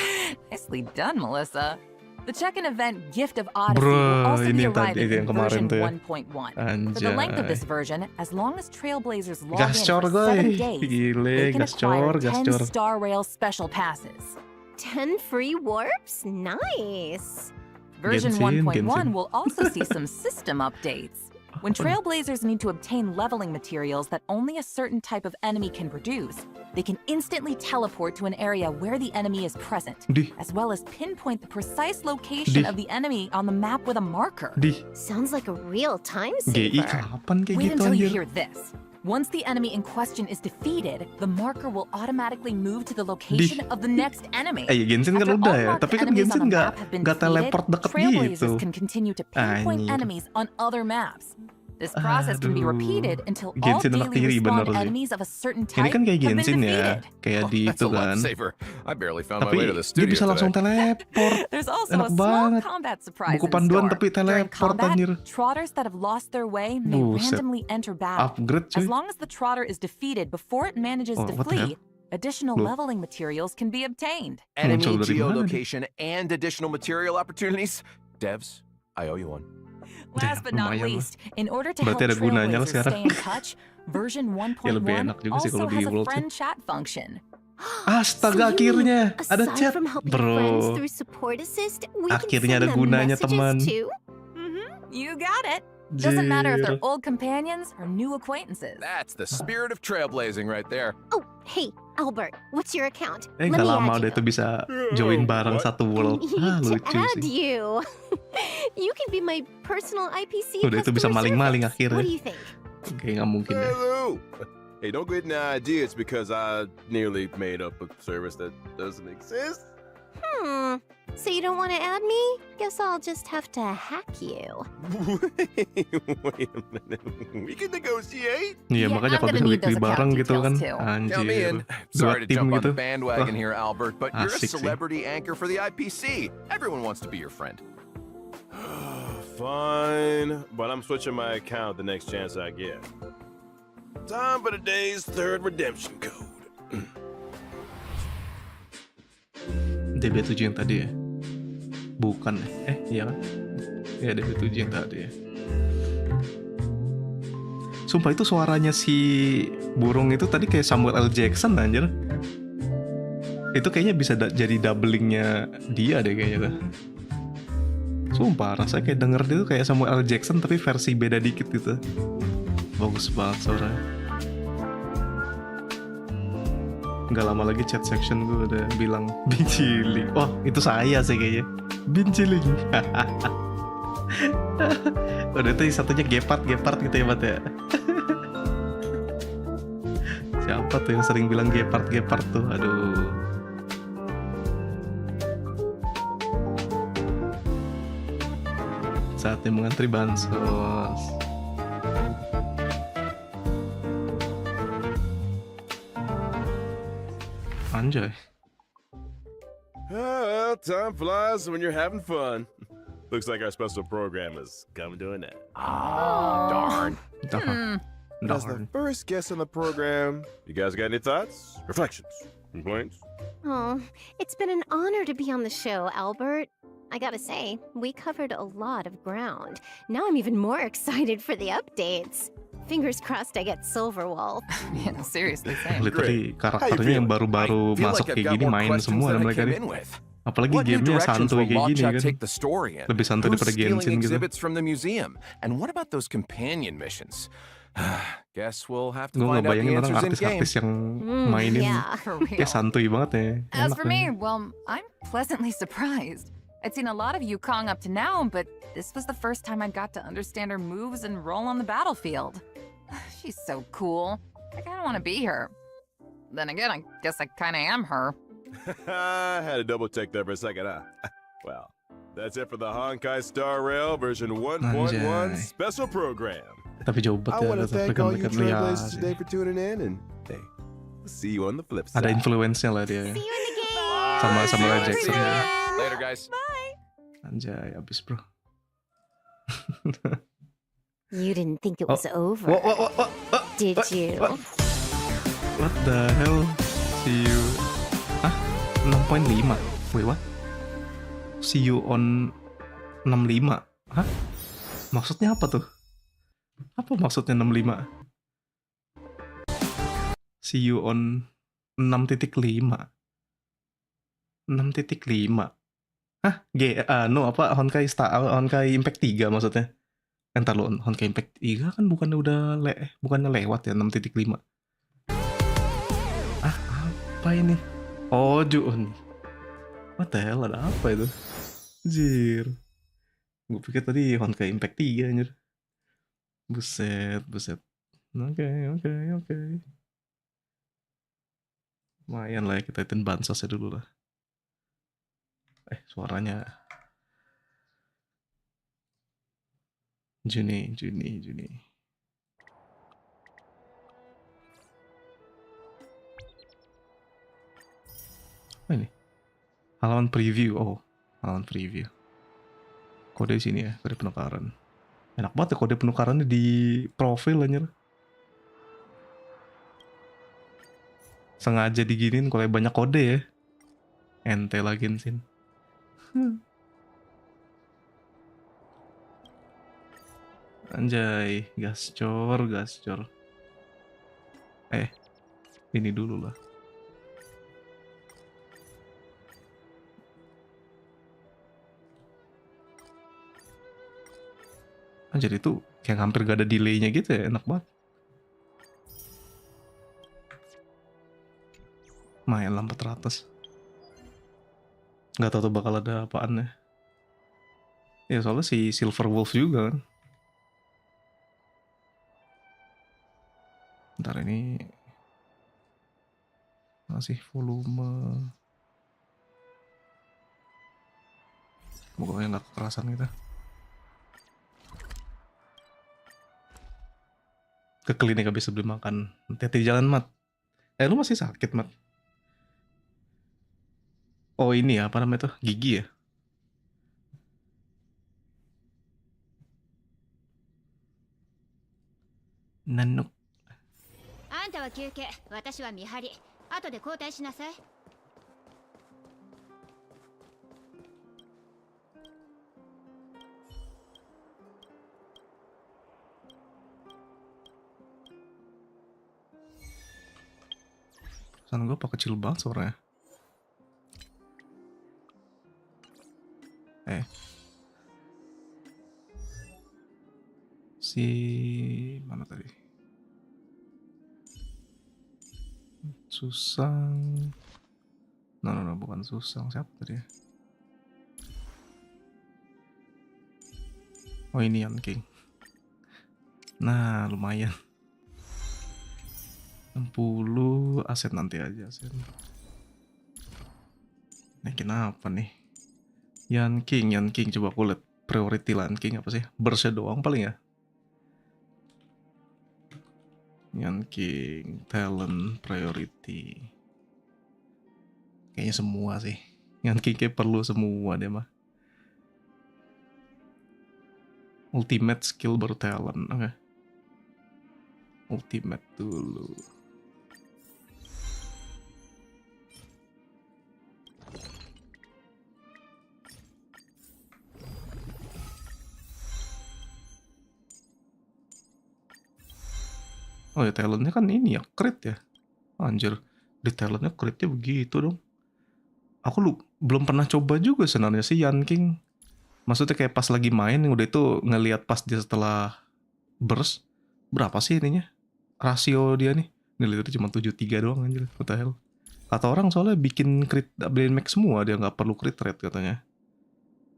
Nicely done, Melissa. The check-in event Gift of Odyssey Bro, will also ini be yang tadi, arriving yang in kemarin version tuh ya. 1.1. For the length of Anjay. this version, as long as Trailblazers log Gacor in for gue. 7 days, Gile, they can acquire gacor, 10 gacor. Star Rail special passes. 10 free warps? Nice. Version Genshin, 1.1 Genshin. will also see some system updates. When trailblazers need to obtain leveling materials that only a certain type of enemy can produce, they can instantly teleport to an area where the enemy is present, Di, as well as pinpoint the precise location Di. of the enemy on the map with a marker. di Sounds like a real time GI saver. kapan kayak Wait gitu until you anjir? hear this. Once the enemy in question is defeated, the marker will automatically move to the location of the next enemy. Genshin kan After udah all ya, marked tapi kan enemies Genshin on the nggak map have been nggak defeated, teleport deket trailblazers gitu. can continue to pinpoint Anjir. enemies on other maps. This process can be Aduh. repeated until all Genshin anak daily tiri bener respawn sih. enemies of a certain Ini type kan kayak have been Genshin ya, defeated. kayak Oh, di that's itu a lot kan. safer. I barely found my Tapi way to the dia studio bisa langsung today. teleport. There's also Enak a small banget. combat surprise Buku in panduan store. tapi During teleport combat, anjir. trotters that have lost their way may Buset. randomly enter battle. Upgrade As cuy. long as the trotter is defeated before it manages Oh, to what the hell? flee, additional Loh. leveling materials can be obtained. Enemy Muncul dari mana dia? geolocation and additional material opportunities. Devs, I owe you one. Last but not lumayan lah. least, in order to help Berarti ada gunanya lah trailblazers sekarang. stay in touch, version Ya lebih 1.1 enak juga sih also kalau di has a World friend chat function. Astaga, akhirnya ada Aside chat, from helping friends bro. through support assist, we Akhirnya can ada send them gunanya, messages teman. too. You got it. Doesn't matter if they're Jir. old companions or new acquaintances. That's the spirit of trailblazing right there. Oh, hey, Albert, what's your account? Nggak Let me lama add udah you. itu bisa join bareng satu world. I need to Lucu add sih. you. You can be my personal IPC. Udah itu bisa customer maling-maling service. akhirnya. What do you think? Kayak nggak mungkin deh. Hello. Hey, don't get any ideas because I nearly made up a service that doesn't exist. So you don't want to add me? Guess I'll just have to hack you. Wait a minute. We can negotiate. Iya, Yeah, makanya I'm kalau gonna bisa need weekly those account bareng gitu kan. details too. Count me in. Anjir. Sorry to Dua tim jump on gitu. the bandwagon Wah. here, Albert, but you're a Asik sih. celebrity anchor for the IPC. Everyone wants to be your friend. Fine, but I'm switching my account the next chance I get. Time for today's third redemption code. DB7 yang tadi ya? Bukan iya kan? Ya DB7 yang tadi ya. Sumpah itu suaranya si burung itu tadi kayak Samuel L. Jackson anjir. Itu kayaknya bisa jadi doublingnya dia deh kayaknya tuh. Sumpah rasanya kayak denger dia tuh kayak Samuel L. Jackson tapi versi beda dikit gitu. Bagus banget suaranya. Nggak lama lagi chat section gue udah bilang binciling. Oh itu saya sih kayaknya. Binciling. Udah itu satunya gepard gitu ya Mat ya. Siapa tuh yang sering bilang gepard tuh? Aduh. Saatnya mengantri bansos. Anjay. Well, time flies when you're having fun. Looks like our special program is coming to an end. Darn. Darn. As the Darn. first guest on the program, you guys got any thoughts, reflections, complaints? Oh, it's been an honor to be on the show, Albert. I gotta say, we covered a lot of ground. Now I'm even more excited for the updates. Fingers crossed I get Silver Wolf. Yeah, seriously, same. Literally How you karakternya yang feeling? baru-baru I feel masuk like I've kayak got gini more main questions semua than I mereka came nih. in with. Apalagi What new gamenya directions santuy will kayak gini Lotcha kan. take the story in? Lebih santuy Who's daripada stealing Genshin gitu. exhibits from the museum? And what about those companion missions? Guess we'll have to Gue find out the ngebayangin orang answers in game. artis-artis yang mainin Yeah. For real. kayak santuy banget ya. As Enak for ya. me, well, I'm pleasantly surprised. I'd seen a lot of Yukong up to now, but this was the first time I got to understand her moves and role on the battlefield. She's so cool. I kinda wanna be her. Then again, I guess I kinda am her. I had to double check that for a second, huh? Well, that's it for the Honkai Star Rail version 1.1 Anjay. special program. Tapi jauh banget I ya want to rasa thank all you mereka trailblazers lihat. today for tuning in, and hey, we'll see you on the flip Ada side. influence-nya lah dia. See you in the game! Sama See Samuel you L. on Jackson stream. ya. Later, guys. Anjay, abis bro. You didn't think it was over, Wah. did you? What the hell? See you. Hah? 6.5? Wait, what? See you on 65? Hah? Maksudnya apa tuh? Apa maksudnya 65? See you on 6.5? 6.5? Hah? No apa? Honkai Impact 3 maksudnya? Entar lo Honkai Impact 3 kan bukannya lewat ya 6.5. Ah, apa ini? Oh, Jun. What the hell, ada apa itu? Anjir. Gue pikir tadi Honkai Impact 3 anjir. Buset. Oke. Lumayan lah ya, kita hitung bansosnya dulu lah. Suaranya. Juni. Apa ini? Halaman preview. Oh, halaman preview. Kode sini ya, kode penukaran. Enak banget ya kode penukarannya di profil anjir. Sengaja diginin kalau banyak kode ya. Ente lah Genshin. Anjay, gascor. Ini dulu lah. Anjir itu kayak hampir gak ada delaynya gitu ya, enak banget. Main lah 400. Gak tau tuh bakal ada apaan ya. Ya soalnya si Silver Wolf juga kan. Ntar ini masih volume. Pokoknya gak kekerasan gitu. Ke klinik habis beli makan. Hati-hati di jalan, Mat. Lu masih sakit, Mat? Oh ini ya, apa namanya tuh? Gigi ya? Nanuk. あんたは休憩、私は見張り。後で交代しなさい。Pesan gue apa kecil banget suaranya. Si mana tadi? Susang. No, bukan Susang. Siapa tadi ya? Oh ini Yan King. Nah lumayan. 60 aset nanti aja aset. Naikin apa nih? Yan King coba aku lihat priority Yan King apa sih? Burst doang paling ya. Yan King talent priority. Kayaknya semua sih. Yan King kayak perlu semua deh mah. Ultimate skill baru talent. Oke. Ultimate dulu. Oh ya talentnya kan ini ya, crit ya. Anjir, di talentnya critnya begitu dong. Aku belum pernah coba juga sebenarnya sih Yan King. Maksudnya kayak pas lagi main, udah itu ngelihat pas dia setelah burst, berapa sih ininya? Rasio dia nih. Ngelihat itu cuma 73 doang anjir, what the hell. Kata orang soalnya bikin crit upgrade max semua, dia nggak perlu crit rate katanya.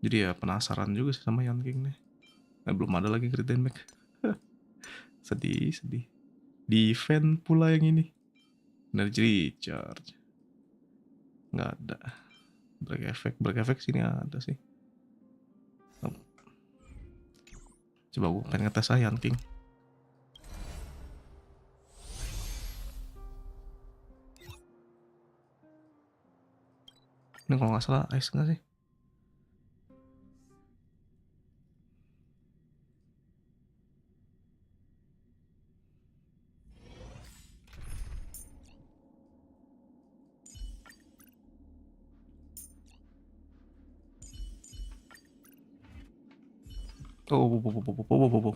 Jadi ya penasaran juga sih sama Yan King nih. Belum ada lagi crit max. sedih. Defend pula yang ini. Energy recharge. Nggak ada. Break effect sini ada sih. Coba gue pengen ngetes Yan King. Ini kalau nggak salah ice nggak sih? Oh,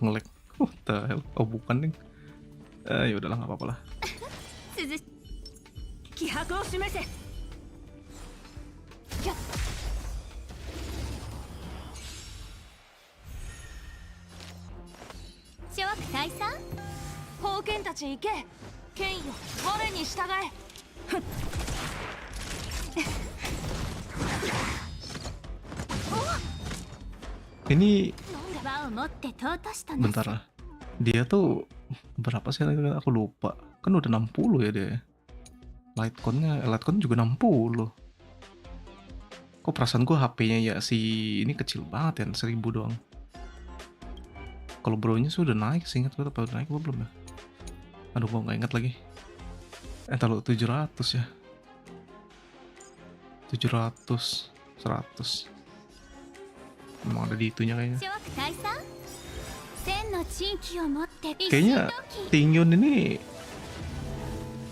nge-lag. What the hell? Oh, bukan ding. Ya udahlah, nggak apa-apa lah. 気迫を示せ。 Oke, 大佐封建たち行け剣よ我に従え Ini 輪を持って尊しとな bentar, dia tuh berapa sih? Aku lupa. Kan udah 60 ya dia. Lightcon juga 60. Kok perasaan gue HP-nya ya si ini kecil banget ya, 1000 doang. Kalau bro-nya sudah naik, seingat gue apa udah naik gue belum ya? Aduh, gue nggak ingat lagi. Taruh 700 ya. 700, 100. Emang ada di itunya kayaknya. 諸悪大佐千の珍奇を持って Kayaknya Tingyun ini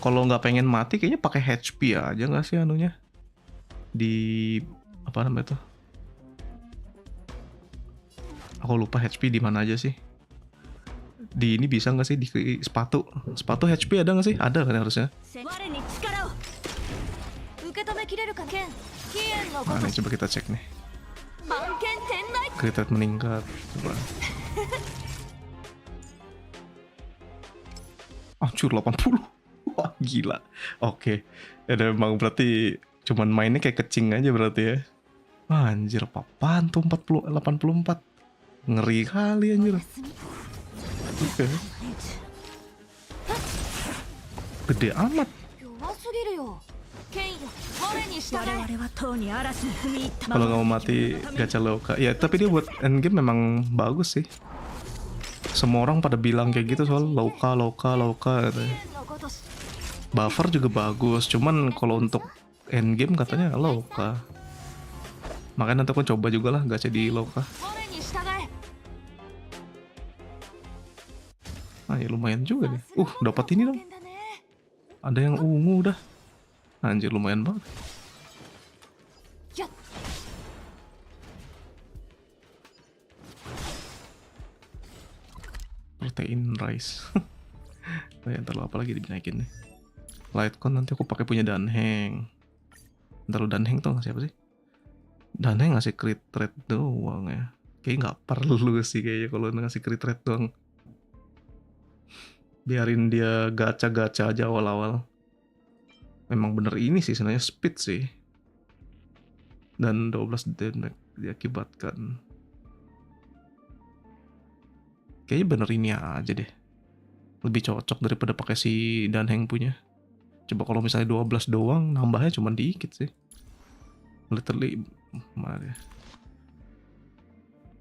kalau nggak pengen mati kayaknya pakai HP aja nggak sih anunya? Di apa namanya tuh? Aku lupa HP di mana aja sih. Di ini bisa nggak sih di sepatu? Sepatu HP ada nggak sih? Ada kan harusnya. 我に力を受け止めきれるか剣飛燕のご Nah, と nih, coba kita cek nih. 満剣天内 Crit rate meningkat. Coba. Hancur 80. Wah, gila. Oke. Ya memang berarti cuman mainnya kayak kecing aja berarti ya. Wah, anjir, apaan tuh 84. Ngeri kali anjir. Oke. Gede amat. 弱すぎるよ剣よ我に従え Kalau nggak mau mati gacha loka. Ya, tapi dia buat endgame memang bagus sih. Semua orang pada bilang kayak gitu soal loka katanya. のごとし Buffer juga bagus, cuman kalau untuk endgame katanya loka. Makanya nanti aku coba juga lah gacha di loka. 我に従え Ah ya lumayan juga deh. Dapat ini dong. 剣だね Ada yang ungu udah. Anjir lumayan banget. Ya. Protein rice. Oh ya, ntar lo apa lagi dinaikin nih. Lightcon nanti aku pakai punya Danheng. Ntar lo Danheng tuh ngasih apa sih? Danheng ngasih crit rate doang ya. Kayaknya nggak perlu sih kayaknya kalau ngasih crit rate doang. Biarin dia gacha-gacha aja awal-awal. Memang bener ini sih sebenarnya speed sih. Dan 12 damage diakibatkan. Kayaknya bener ini aja deh. Lebih cocok daripada pakai si Danheng punya. Coba kalau misalnya 12 doang, nambahnya cuma dikit sih. Literally mana dia?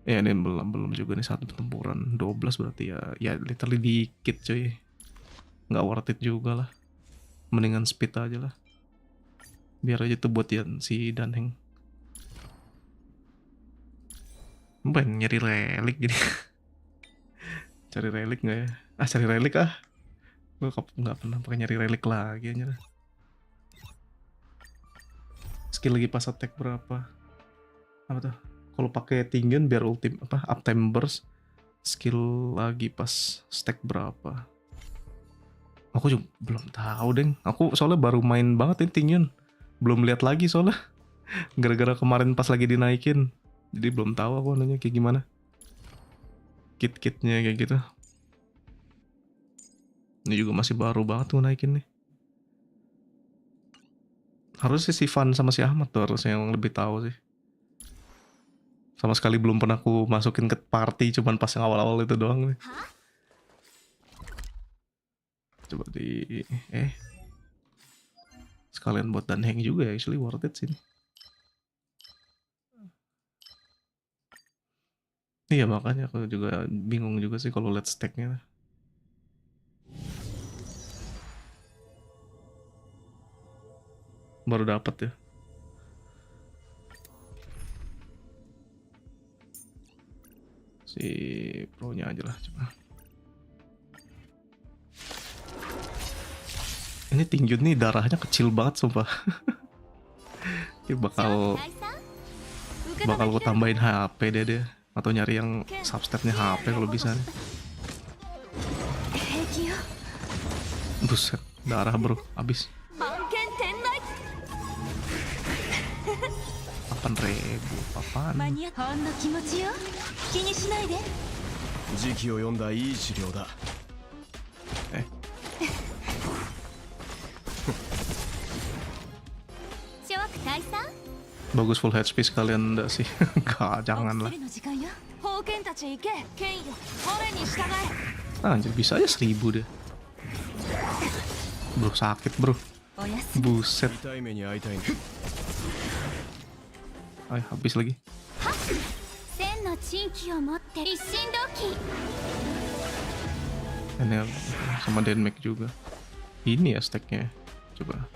Ya ini belum juga nih satu pertempuran 12 berarti ya literally dikit cuy. Nggak worth it juga lah. Mendingan speed aja lah. Biar aja tuh buat yang si Danheng. Pengen nyari relik gini. Cari relik nggak ya? Cari relik ah. Gue nggak pernah pakai nyari relik lagi aja. Skill lagi pas attack berapa? Apa tuh? Kalau pakai Tingyun biar ultim uptime burst. Skill lagi pas stack berapa? Aku juga belum tahu deng. Aku soalnya baru main banget ini Tingyun. Belum lihat lagi soalnya. Gara-gara kemarin pas lagi dinaikin. Jadi belum tahu aku nanya kayak gimana. Kit-kitnya kayak gitu. Ini juga masih baru banget tuh naikin nih. Harusnya si Van sama si Ahmad tuh harusnya yang lebih tahu sih. Sama sekali belum pernah aku masukin ke party, cuman pas yang awal-awal itu doang nih. Coba di sekalian buat Danheng juga ya, actually worth it sih. Iya makanya aku juga bingung juga sih kalau lihat stacknya. Baru dapat ya. Si pro-nya aja lah coba. Ini Tingyun nih darahnya kecil banget sumpah. Ini bakal gue tambahin HP dia atau nyari yang substatnya HP kalau bisa nih. Buset, darah bro, habis. 8.000 apaan? ほんの気持ちよ気にしないで時期を読んだいい資料だ。 諸悪退散 Bagus full HP sekalian enggak sih? Enggak, jangan lah. の時間よ封建たち行け剣よ我に従え Anjir, bisa aja 1000 deh. Bro, sakit bro. おやすみ Buset. 痛い目に遭いたいんだ。 Ay, habis lagi. 千の珍奇を持って一心同期 Ini sama Denmek juga. Ini ya stacknya. Coba.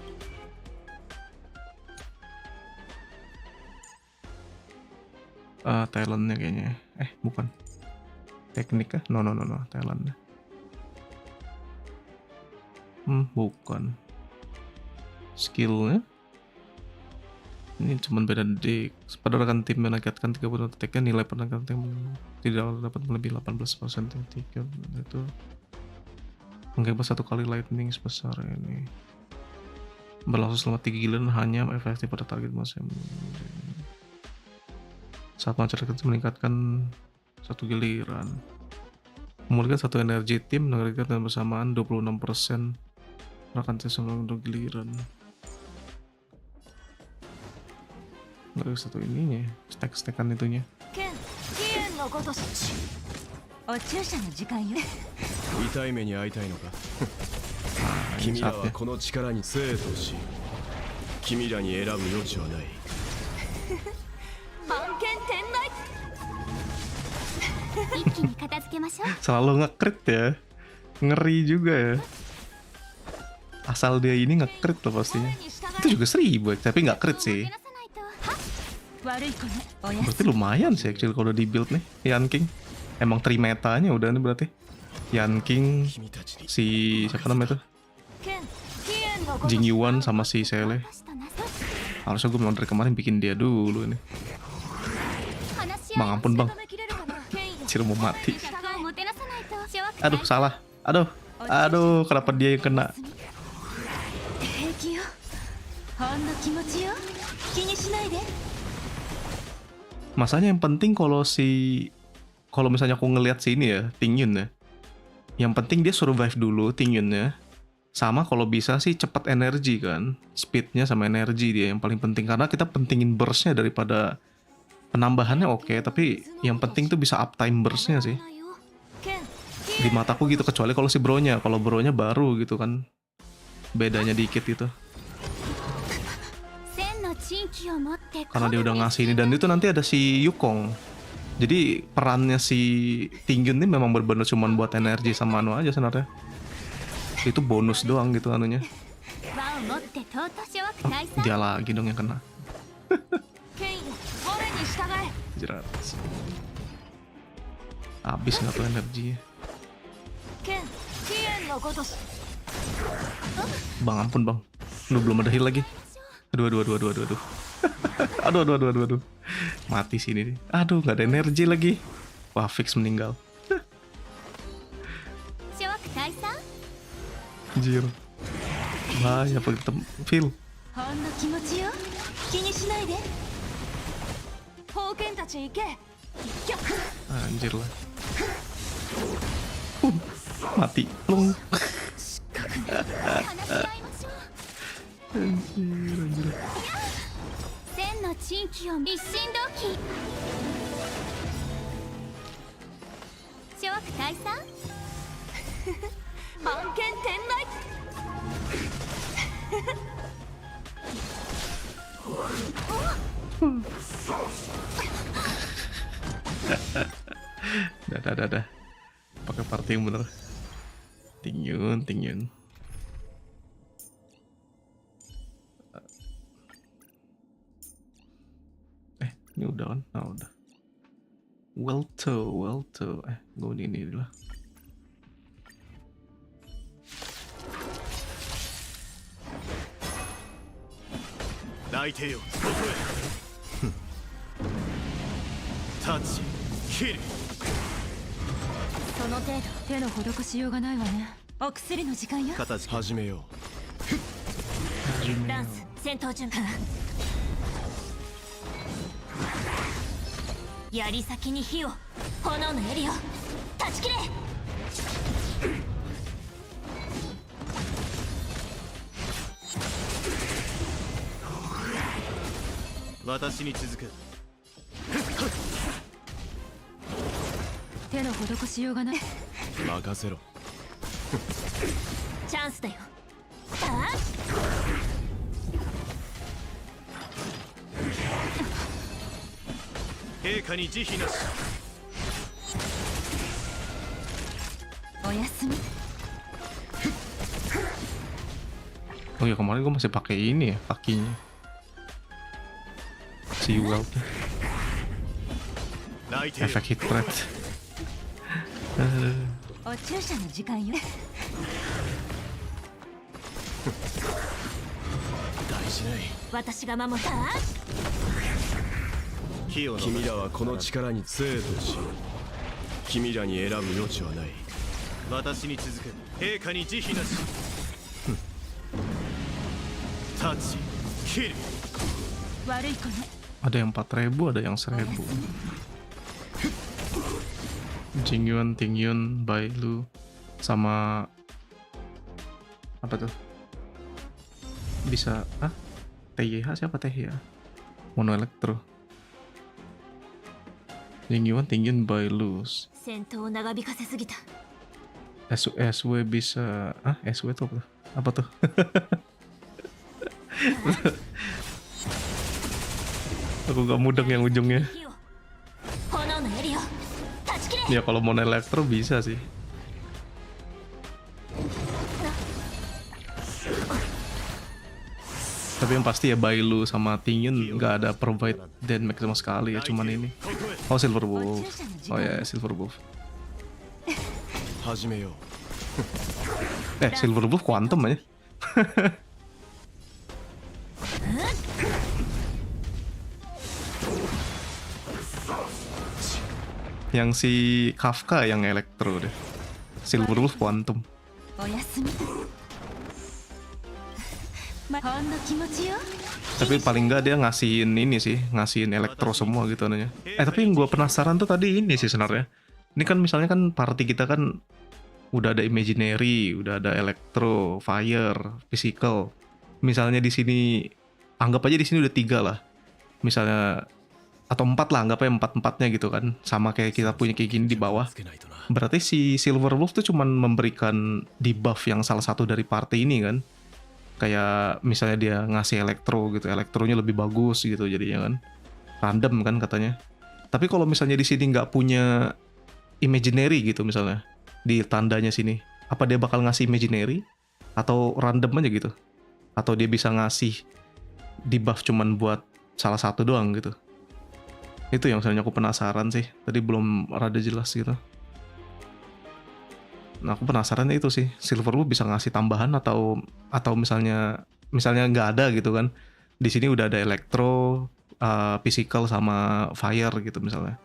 Talentnya kayaknya. Bukan. Teknik kah? No. Talentnya. Bukan. Skillnya. Ini cuma beda deck. Pada rekan tim menargetkan 30 tekan, nilai penangkatan tim tidak dapat melebihi 18% yang 3 itu mengebas 1 kali lightning sebesar ini. Berlangsung selama 3 giliran, hanya efektif pada target masa. Saat masyarakat meningkatkan 1 giliran. Memulihkan 1 energi tim, menargetkan dan bersamaan 26% rekan tim selama 2 giliran. Nggak ada 1 ininya, stack-stackan itunya. 剣飛燕のごとしお注射の時間よ痛い目に遭いたいのか。 Ini 君らは saatnya. この力に生とし、君らに選ぶ余地はない。番犬天来一気に片付けましょう Selalu nge-crit ya. Ngeri juga ya. Asal dia ini nge-crit loh pastinya. に従 Itu juga 1000 tapi nggak crit sih. 出さないとは悪い子ねおやす Berarti lumayan sih actually kalau di build nih Yan King. Emang trimetanya udah nih berarti. Yan King, 君たちに si siapa namanya tuh? 剣飛燕のごと Jing し Yuan sama si Sele. 私となさ Harusnya gue memang dari kemarin bikin dia dulu nih. 話し Bang 合い ampun bang, 止めきれるかな剣よ Ciro mau mati. 尺をもてなさないと諸悪 Aduh salah. Aduh kenapa dia yang kena? 平気よほんの気持ちよ気にしないで Masanya yang penting kalau misalnya aku ngelihat sini ya, Tingyun ya. Yang penting dia survive dulu Tingyunnya. Sama kalau bisa sih cepat energi kan. Speednya sama energi dia yang paling penting. Karena kita pentingin burstnya daripada penambahannya oke. Tapi yang penting tuh bisa uptime burstnya sih. 剣 Di mataku gitu, kecuali kalau si bronya. Kalau bronya baru gitu kan. Bedanya dikit gitu. 千の珍奇を持って Karena dia udah ngasih ini. Dan itu nanti ada si Yukong. Jadi perannya si Tingyun ini memang benar-benar cuman buat energi sama anu aja sebenarnya. Itu bonus doang gitu anunya. 輪を持って尊諸悪退散 Dia lagi dong yang kena. 剣よ我に従え Jerat. Habis nggak tuh energinya. 剣飛燕のごとし Bang ampun bang. Belum ada heal lagi. Aduh. Aduh. Mati sini nih. Aduh nggak ada energi lagi. Wah fix meninggal. 諸悪退散 Anjir. Bahaya pakai feel. ほんの気持ちよ気にしないで封建たち行け一挙 Anjir lah. Mati. Plung. 話し合いましょう Anjir. 千の珍奇を一心同期諸悪退散番犬天来 Dah. Pakai party yang bener. Tingyun. Ini udah kan? Nah udah. Well to. Gue ini lah. Naite yo, soko e. Touch, kill. その程度手の施しようがないわねお薬の時間よ形始めよダンス戦闘準備槍先に火を炎のエリを断ち切れ。私に続く。手の施しようがない。任せろ。チャンスだよ。陛下に慈悲なし。おやすみ。 Oh ya kemarin gue masih pakai ini ya kakinya. Si Weld. Efek hit rate. お注射の時間よ。大事ない。私が守った。君らはこの力に杖とし、君らに選ぶ余地はない。私に続く。陛下に慈悲なし。タッチ、キル。悪い子ね。 Ada yang 4.000, ada yang 1.000. Jingyun, Tingyun, Bailu, sama apa tuh? Bisa TYH siapa TYH? Mono Elektro. Jingyun, Tingyun, Bailu. 戦闘を長引かせすぎた。 SW bisa SW tuh apa tuh? Aku gak mudeng yang ujungnya. Ya kalau mau elektro bisa sih. Tapi yang pasti ya Bailu sama Tingyun nggak ada provide Dnbee sama sekali ya, cuman ini. Oh Silver Wolf. Oh ya Silver Wolf. Silver Wolf Quantum aja. Yang si Kafka yang elektro deh. Silver Wolf Quantum. Tapi paling nggak dia ngasihin ini sih, ngasihin elektro semua gitu nanya. Tapi yang gue penasaran tuh tadi ini sih sebenarnya. Ini kan misalnya kan party kita kan udah ada imaginary, udah ada elektro, fire, physical. Misalnya di sini anggap aja di sini udah 3 lah. Misalnya atau 4 lah, anggap aja 4-4-nya gitu kan. Sama kayak kita punya kayak gini di bawah. Berarti si Silver Wolf tuh cuman memberikan debuff yang salah satu dari party ini kan. Kayak misalnya dia ngasih elektro gitu, elektronya lebih bagus gitu jadinya kan. Random kan katanya. Tapi kalau misalnya di sini nggak punya imaginary gitu misalnya di tandanya sini, apa dia bakal ngasih imaginary atau random aja gitu? Atau dia bisa ngasih debuff cuman buat salah satu doang gitu? Itu yang sebenarnya aku penasaran sih. Tadi belum rada jelas gitu. Nah aku penasarannya itu sih, Silver Wolf bisa ngasih tambahan atau misalnya nggak ada gitu kan? Di sini udah ada elektro, physical sama fire gitu misalnya.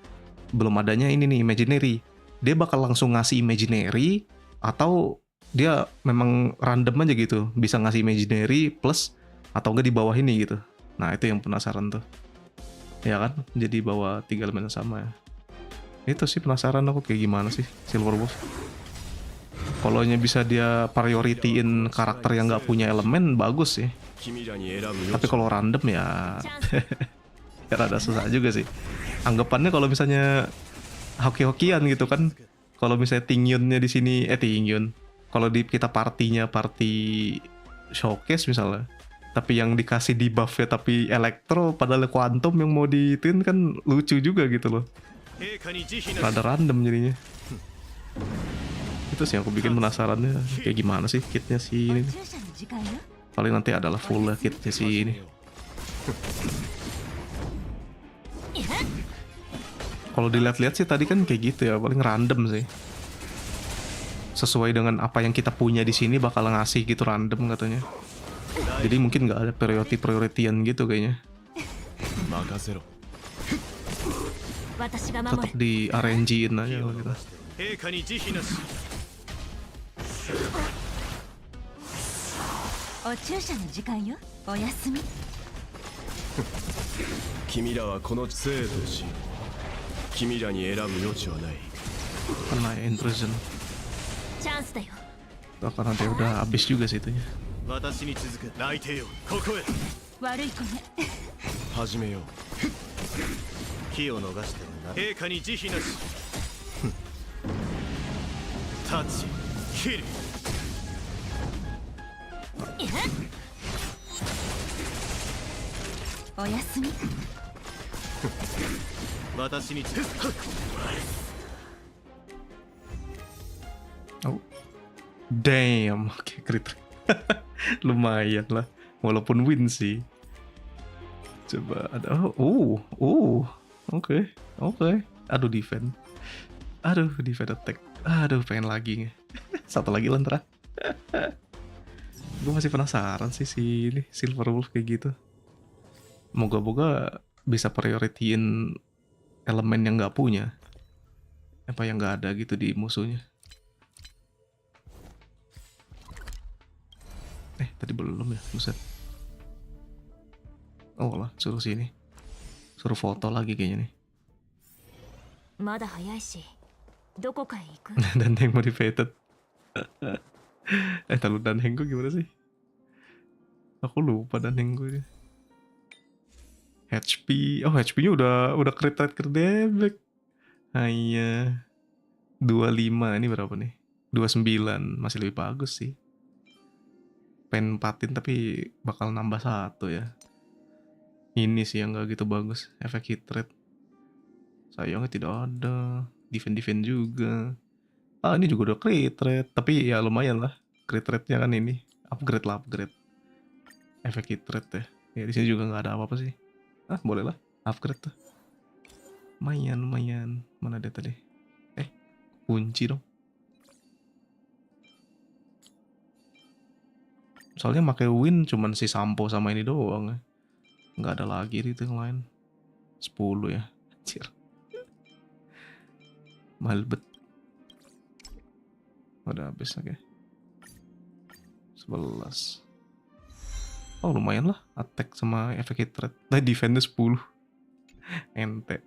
Belum adanya ini nih imaginary. Dia bakal langsung ngasih imaginary atau dia memang random aja gitu, bisa ngasih imaginary plus atau enggak di bawah ini gitu. Nah itu yang penasaran tuh. Ya kan, jadi bawa 3 elemen yang sama ya. Itu sih penasaran aku kayak gimana sih Silver Wolf. Kalau bisa dia priority-in karakter yang nggak punya elemen bagus sih. Tapi kalau random ya ya rada susah juga sih. Anggapannya kalau misalnya hoki-hokian gitu kan. Kalau misalnya Tingyunnya di sini Tingyun. Kalau di kita party showcase misalnya. Tapi yang dikasih debuff ya tapi elektro padahal quantum yang mau diituin kan lucu juga gitu loh. Rada random jadinya. Itu sih yang aku bikin penasarannya kayak gimana sih kitnya si ini. Paling nanti adalah full kitnya si ini. Kalau dilihat-lihat sih tadi kan kayak gitu ya, paling random sih. Sesuai dengan apa yang kita punya di sini bakal ngasih gitu random katanya. Jadi mungkin nggak ada priority-prioritian gitu kayaknya. Tetap di RNG-in aja kalau kita. Kena ya intrusion. チャンスだよ Oh, karena dia udah habis juga sih itunya. 私に続く内定よここへ悪い子ね始めよう気を逃してはな陛下に慈悲なし立ち切るおやすみ私に続く Oh, damn, oke crit. Lumayan lah, walaupun win sih. Coba ada, oke. Aduh defend attack. Aduh pengen lagi. Satu lagi lentera. Gue masih penasaran sih si ini Silver Wolf kayak gitu. Moga-moga bisa prioritiin elemen yang nggak punya, apa yang nggak ada gitu di musuhnya. Tadi belum ya, buset. Oh lah, suruh sini. Suruh foto lagi kayaknya nih. まだ早いしどこかへ行く Danheng motivated. Tahu Danheng gue gimana sih? Aku lupa Danheng gue. HP, oh HP-nya udah crit rate damage. Iya. 25 ini berapa nih? 29, masih lebih bagus sih. Pengen patin tapi bakal nambah 1 ya. Ini sih yang gak gitu bagus, efek hit rate. Sayangnya tidak ada. Defend juga. Ini juga udah crit rate, tapi ya lumayan lah. Crit rate-nya kan ini upgrade. Efek hit rate ya. Ya di sini juga nggak ada apa-apa sih. Boleh lah upgrade tuh. Lumayan. Mana dia tadi? Kunci dong. Soalnya pakai win cuman si sampo sama ini doang ya. Nggak ada lagi itu yang lain. 10 ya. Anjir. Mahal bet. Udah habis oke. 11. Oh lumayan lah attack sama efek hit rate. Nah defense 10. Ente.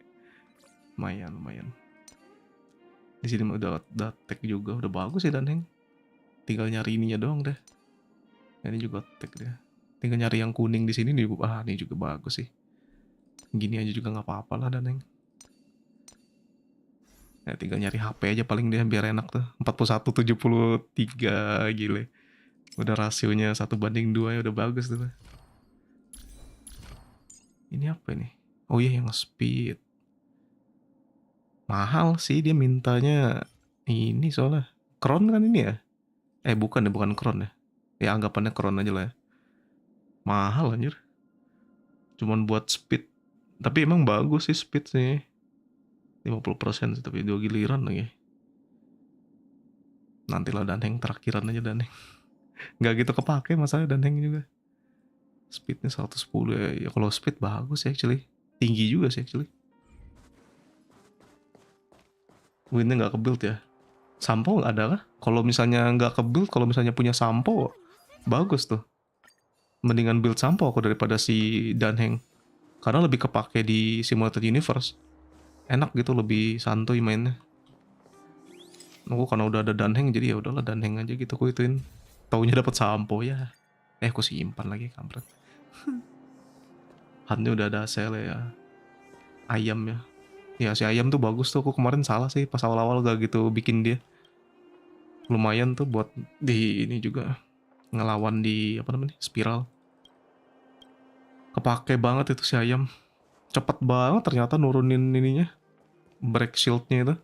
Lumayan. Di sini udah attack juga, udah bagus ya Danheng. Tinggal nyari ininya doang deh. Ini juga attack dia. Tinggal nyari yang kuning di sini nih. Ini juga bagus sih. Gini aja juga nggak apa-apa lah Danheng. Tinggal nyari HP aja paling dia biar enak tuh. 41-73 gile. Udah rasionya 1:2 ya udah bagus tuh. Ini apa nih? Oh iya yang speed. Mahal sih dia mintanya ini soalnya. Crown kan ini ya? Bukan crown ya. Ya anggapannya crown aja lah ya. Mahal anjir. Cuman buat speed. Tapi emang bagus sih speed sih. 50% sih, tapi 2 giliran lagi. Nantilah Danheng terakhiran aja Danheng. Nggak gitu kepake masalah Danheng juga. Speednya 110 ya. Ya kalau speed bagus ya actually. Tinggi juga sih actually. Winnya nggak ke-build ya. Sampo nggak ada kah? Kalau misalnya nggak ke-build, kalau misalnya punya Sampo, bagus tuh. Mendingan build Sampo aku daripada si Danheng. Karena lebih kepake di Simulated Universe. Enak gitu, lebih santuy mainnya. Aku karena udah ada Danheng, jadi ya udahlah Danheng aja gitu aku ituin. Taunya dapat Sampo ya. Aku simpan lagi kampret. Hannya udah ada sel ya. Ayam ya. Ya si ayam tuh bagus tuh, aku kemarin salah sih pas awal-awal gak gitu bikin dia. Lumayan tuh buat di ini juga ngelawan di apa namanya spiral. Kepake banget itu si ayam. Cepet banget ternyata nurunin ininya. Break shieldnya itu.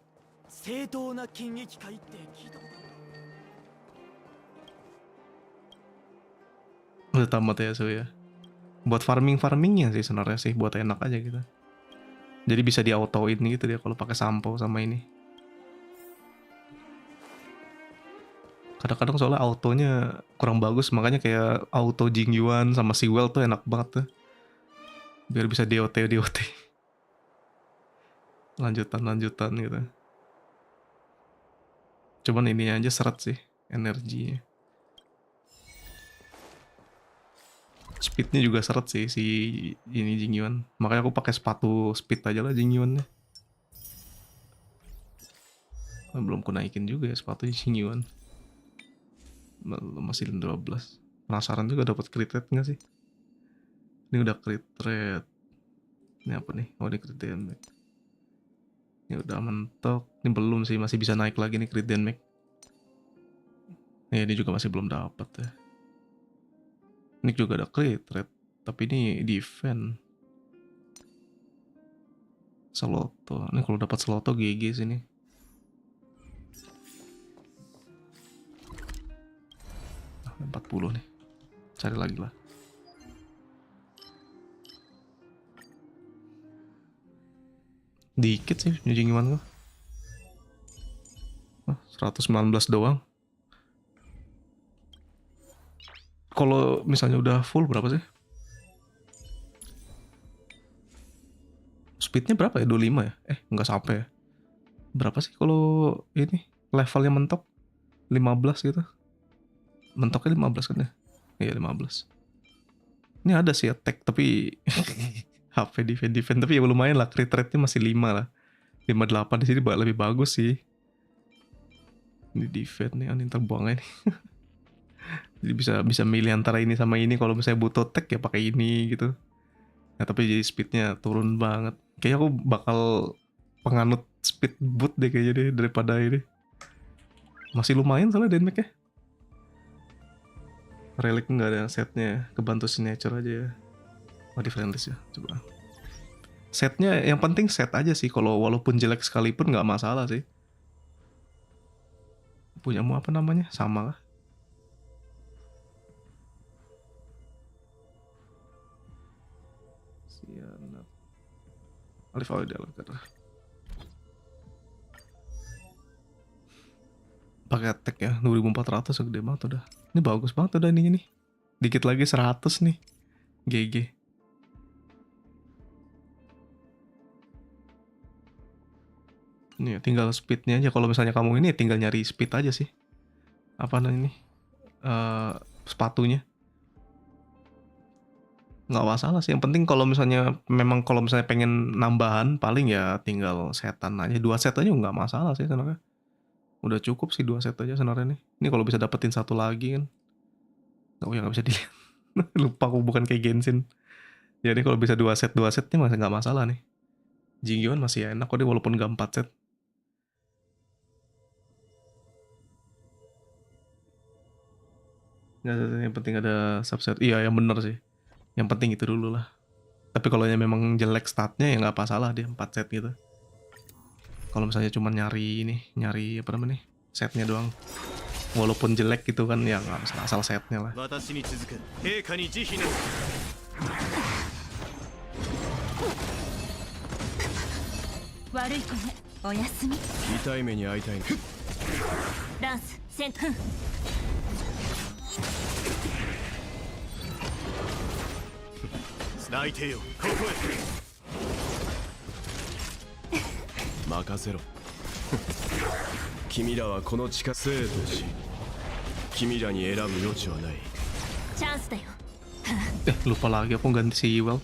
Udah tamat ya so ya. Buat farmingnya sih sebenarnya sih, buat enak aja gitu. Jadi bisa di autoin gitu dia kalau pakai sampo sama ini. Kadang-kadang soalnya autonya kurang bagus, makanya kayak auto Jingyuan sama Sewell tuh enak banget tuh. Biar bisa DOT. Lanjutan gitu. Cuman ini aja seret sih energinya. Speednya juga seret sih si ini Jingyuan. Makanya aku pakai sepatu speed aja lah Jingyuannya. Belum ku naikin juga ya sepatunya Xingyuan. Masih 12. Penasaran juga dapat crit rate nggak sih? Ini udah crit rate. Ini apa nih? Oh, ini crit damage. Ini udah mentok. Ini belum sih, masih bisa naik lagi nih crit damage. Ini juga masih belum dapat ya. Ini juga ada crit rate, tapi ini defense. Sloto. Ini kalau dapat sloto GG sini. Nah, 40 nih. Cari lagi lah. Dikit sih nyujingan gua. 119 doang. Kalau misalnya udah full berapa sih? Speednya berapa ya? 25 ya? Nggak sampai ya. Berapa sih kalau ini levelnya mentok? 15 gitu. Mentoknya 15 kan ya? Iya 15. Ini ada sih attack tapi HP defense tapi ya lumayan lah, crit rate-nya masih 5 lah. 58 di sini lebih bagus sih. Ini defense nih, ini terbuang ini. Jadi bisa milih antara ini sama ini, kalau misalnya butuh tag ya pakai ini gitu. Nah, tapi jadi speednya turun banget. Kayaknya aku bakal penganut speed boot deh kayaknya deh daripada ini. Masih lumayan soalnya damage ya. Relic nggak ada setnya, kebantu signature aja ya. Oh, different ya, coba. Setnya yang penting set aja sih, kalau walaupun jelek sekalipun nggak masalah sih. Punyamu apa namanya? Sama lah. Alif Audio pakai tag ya 2400 gede banget udah. Ini bagus banget udah ininya nih. Dikit lagi 100 nih. GG. Nih tinggal speednya aja. Kalau misalnya kamu ini tinggal nyari speed aja sih. Apa namanya ini? Sepatunya. Nggak masalah sih. Yang penting kalau misalnya pengen nambahan paling ya tinggal setan aja. 2 set aja nggak masalah sih sebenarnya. Udah cukup sih 2 set aja sebenarnya nih. Ini kalau bisa dapetin 1 lagi kan. Nggak bisa dilihat. Lupa aku bukan kayak Genshin. Jadi kalau bisa 2 set nih masih nggak masalah nih. Jinggyuan masih enak kok dia walaupun nggak 4 set. Yang penting ada subset. Iya yang bener sih. Yang penting itu dulu lah. Tapi kalau memang jelek statnya ya nggak masalah dia 4 set gitu. Kalau misalnya cuma nyari apa namanya nih, setnya doang. Walaupun jelek gitu kan ya nggak masalah, asal setnya lah. Lupa lagi aku ganti si Well.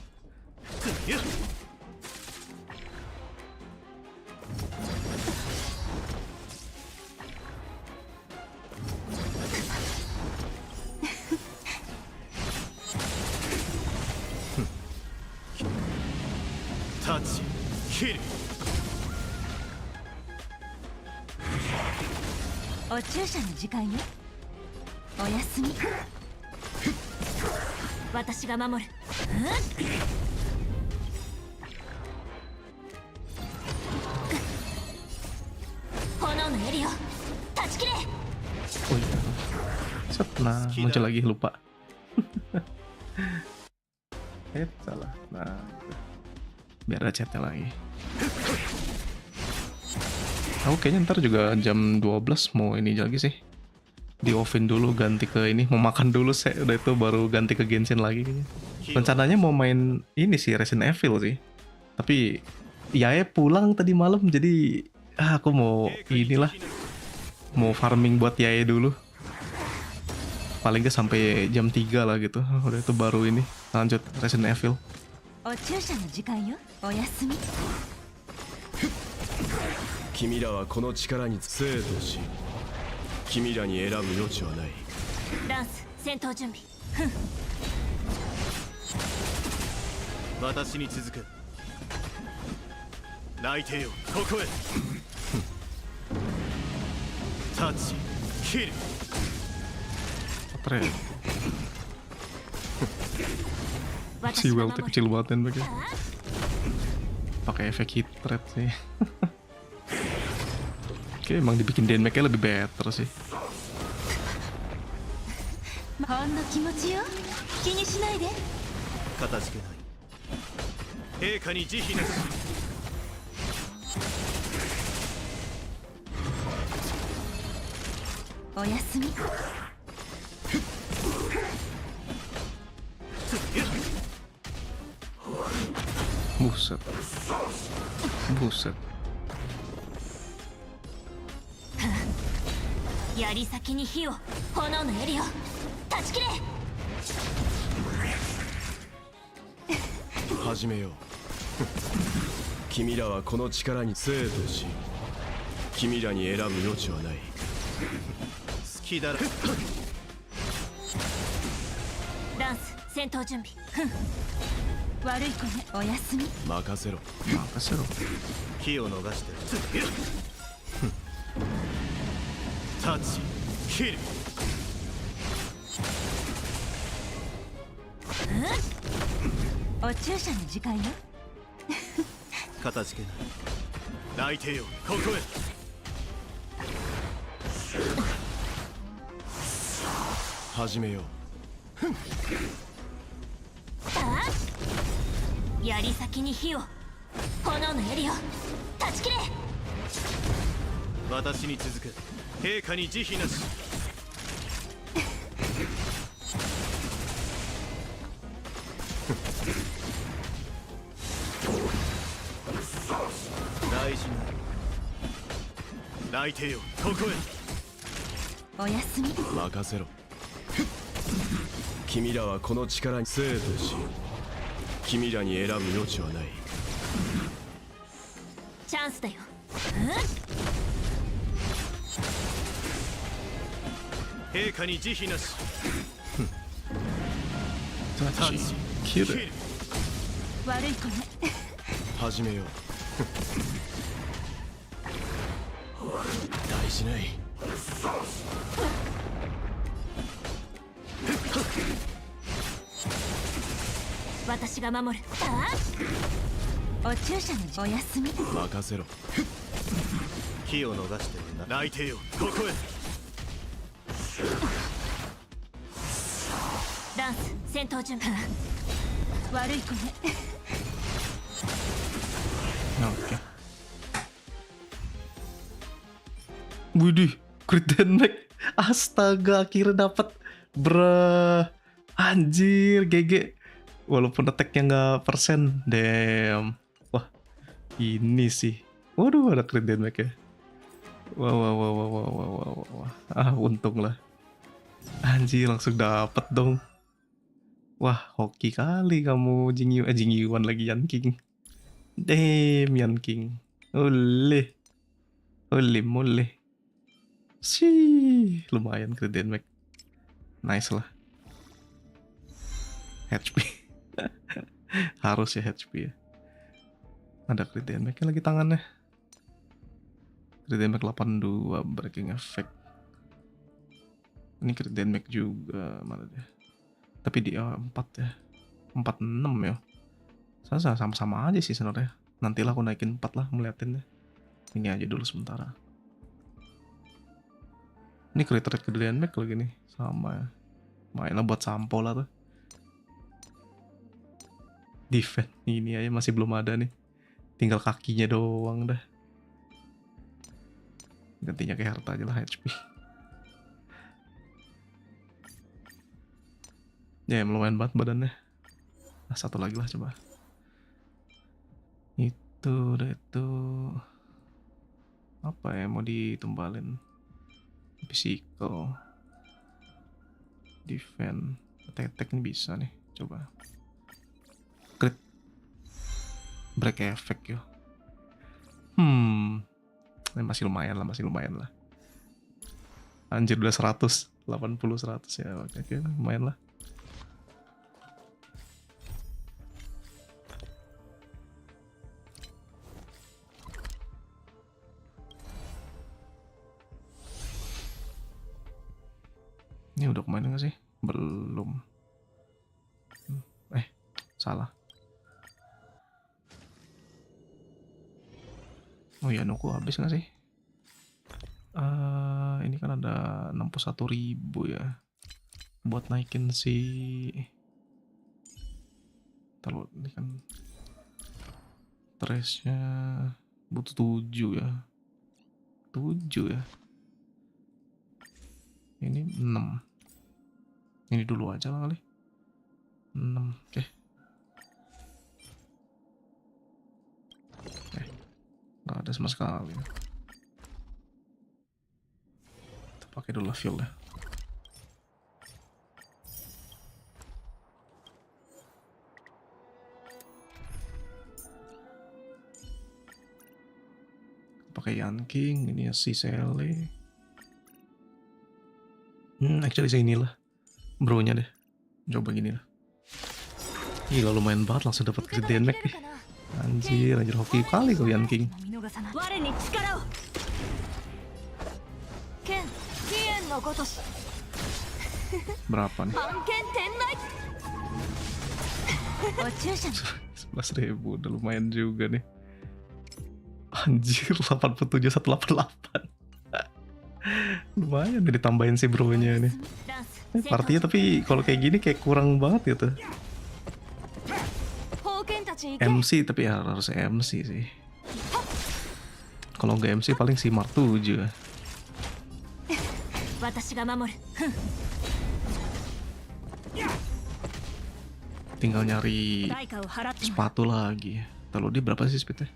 Oh iya. Nah, muncul lagi lupa. Salah. Nah, biar ada chatnya lagi. Aku kayaknya ntar juga jam 12 mau ini lagi sih. Di offin dulu, ganti ke ini, mau makan dulu sih, udah itu baru ganti ke Genshin lagi kayaknya. Rencananya mau main ini sih, Resident Evil sih. Tapi Yae pulang tadi malam, jadi aku mau inilah, mau farming buat Yae dulu. Paling gak sampai jam 3 lah gitu. Udah itu baru ini lanjut Resident Evil. 君らはこの力に生と死、君らに選ぶ余地はない。ランス戦闘準備。私に続け。内定よ、ここへ。タッチ、キル。 Apa ya? Si Welte kecil banget dan pakai efek hit rate sih. Oke, emang dibikin Denmark-nya lebih better sih. ほんの気持ちよ、気にしないで。かたじけない。陛下に慈悲なし。おやすみ。 Buset. Buset. 槍先に火を、炎の槍を断ち切れ。始めよう。君らはこの力に生と死、君らに選ぶ余地はない。好きだろ。ランス戦闘準備。悪い子ね、おやすみ。任せろ。 Makasih. 気を逃してる。タッチ、キル。お注射の時間よ。かたじけない。内定よ、ここへ。始めよう。槍先に火を、炎の槍を断ち切れ。私に続け。陛下に慈悲なし。大事な内定よ、ここへ。おやすみ。任せろ。君らはこの力に生とし、君らに選ぶ余地はない。チャンスだよ。陛下に慈悲なし。タッチ、キル。悪い子ね。始めよう。大事ない。私が守る。お注射のおやすみ。任せろ。気を逃してるな。内定よ、ここへ。ランス戦闘準備。悪い子ね。 Oke. Widih, crit damage. Astaga, akhirnya dapat. Bruh. Anjir, GG. Walaupun attack-nya nggak persen. Damn. Wah, ini sih. Waduh, ada crit damage ya. Wah. Ah, untung lah. Anjir, langsung dapat dong. Wah, hoki kali kamu Jingyuan lagi Yanking. Damn, Yanking. Oleh. Sih, lumayan crit damage. Nice lah. HP. Harus ya HP ya. Ada crit damage lagi tangannya. Crit damage 82, breaking effect. Ini crit damage juga mana dia? Tapi dia 4 ya. 46 ya. Saya sama-sama aja sih sebenarnya. Nantilah aku naikin 4 lah melihatinnya. Ini aja dulu sementara. Ini crit rate ke damage lagi nih. Sama ya. Mainlah buat sampo lah tuh. Defense ini aja masih belum ada nih. Tinggal kakinya doang dah. Gantinya kayak harta aja lah HP. Ya lumayan banget badannya. Nah, satu lagi lah coba. Itu apa ya mau ditumbalin? Physical, defense, attack ini bisa nih. Coba. Crit, break effect yo. Masih lumayan lah. Anjir udah 100, 80, 100 ya. Oke, lumayan lah. Ini udah kemana nggak sih? Belum. Salah. Oh ya, nuku habis nggak sih? Ini kan ada 61.000 ya. Buat naikin si... Taruh, ini kan... Trace-nya... butuh 7 ya. 7 ya. Ini 6. Ini dulu aja lah kali. 6, oke. Nggak ada sama sekali. Kita pakai dulu field ya. Pakai Yanking, ini ya si Sele. Actually saya inilah bro-nya deh. Coba gini lah. Gila lumayan banget langsung dapat crit damage nih. Anjir hoki kali kau Yanking. Berapa nih? 11.000 udah lumayan juga nih. Anjir 87 188. Lumayan nih ditambahin si bro-nya nih. Partinya tapi kalau kayak gini kayak kurang banget gitu. MC tapi ya harus MC sih. Kalau nggak MC paling si Mark 7. Tinggal nyari sepatu lagi. Kalau dia berapa sih speednya?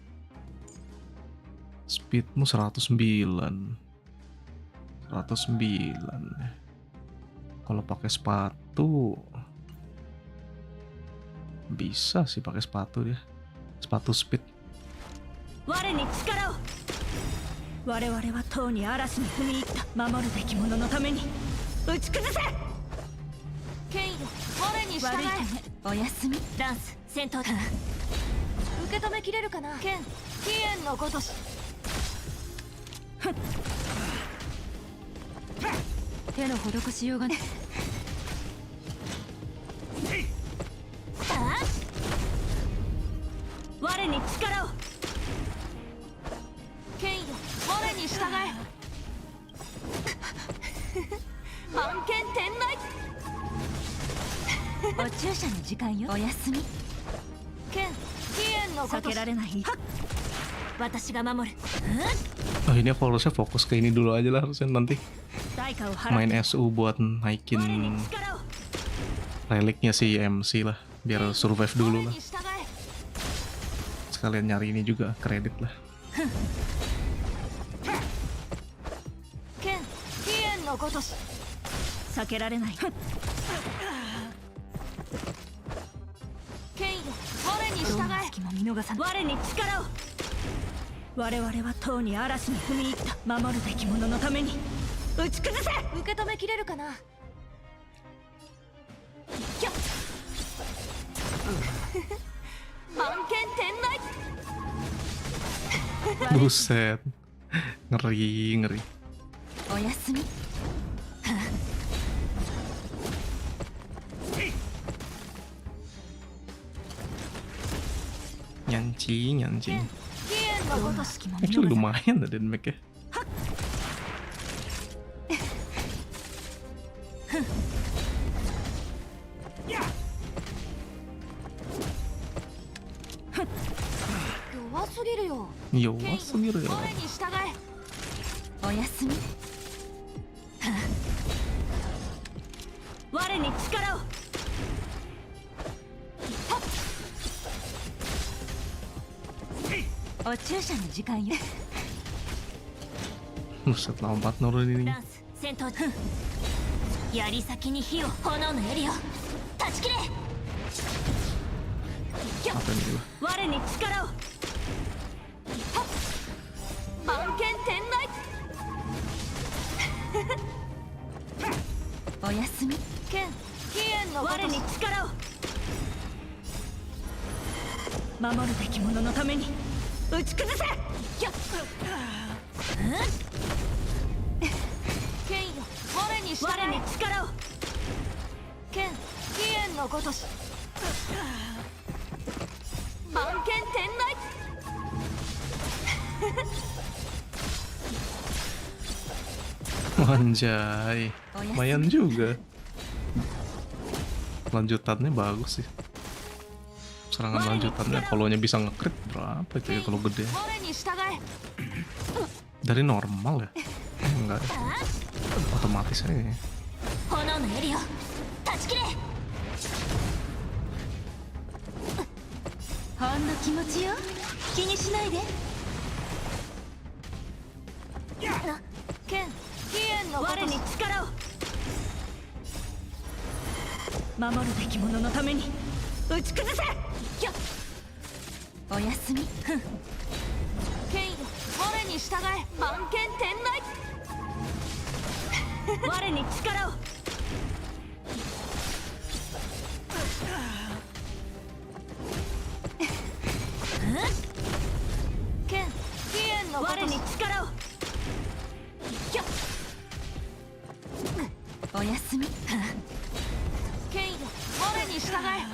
Speedmu 109. 109. Kalau pakai sepatu bisa sih pakai sepatu dia. Sepatu speed. Oh ini aku harusnya fokus ke ini dulu aja lah harusnya nanti main SU buat naikin reliknya si MC lah biar survive dulu lah. Sekalian nyari ini juga kredit lah. Buset, ngeri. Nyancing. Actually lumayan ada damage-nya. Yowa sugiru yo. Buset lompat nurun ini. Apa ini lah? おやすみ剣飛燕の我に力を守るべき者のために打ち崩せ剣よ我に力を剣飛燕のごとし万剣天内Anjay, lumayan juga. Lanjutannya bagus sih. Serangan lanjutannya kalau bisa ngekrit berapa itu ya kalau gede? Dari normal ya? Enggak ya? Otomatis aja ya. Ken 我に力を守るべき者のために打ち崩せおやすみ剣よ我に従え万剣天内我に力を剣飛燕の我に力をおやすみ剣よ我に従え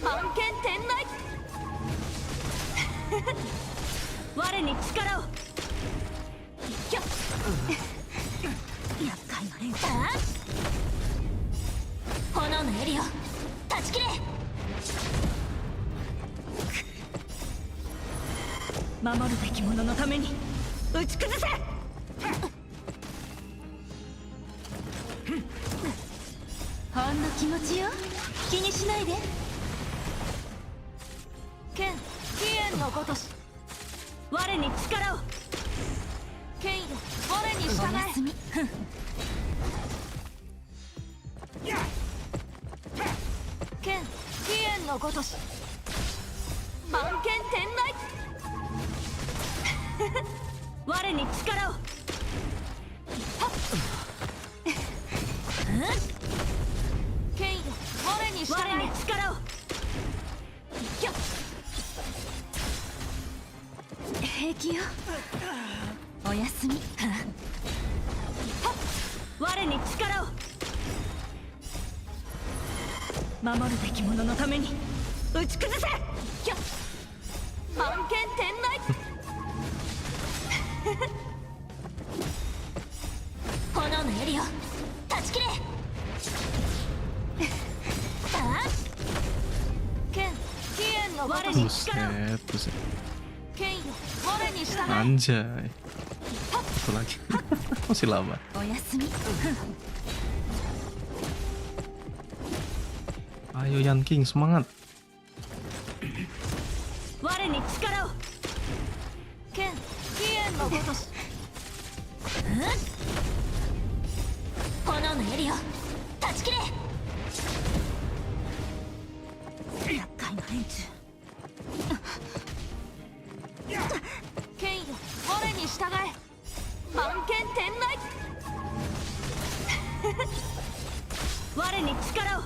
万剣天内我に力を厄介な連中炎の襟を断ち切れ守るべき者のために打ち崩せほんの気持ちよ気にしないで剣飛燕のごとし我に力を剣よ我に従えおやすみ剣飛燕のごとし万剣天内我に力を剣よ我に従え力を平気よおやすみ我に力を守るべき者のために打ち崩せ万剣天内炎の襟を断ち切れ剣飛燕の我に力を剣よ我に従え Anjay. Satu lagi. Masih lama. おやすみ Ayo Yan King, semangat. 我に力を剣飛燕のごとし炎の襟を断ち切れ厄介な連中剣よ我に従え万剣天内我に力を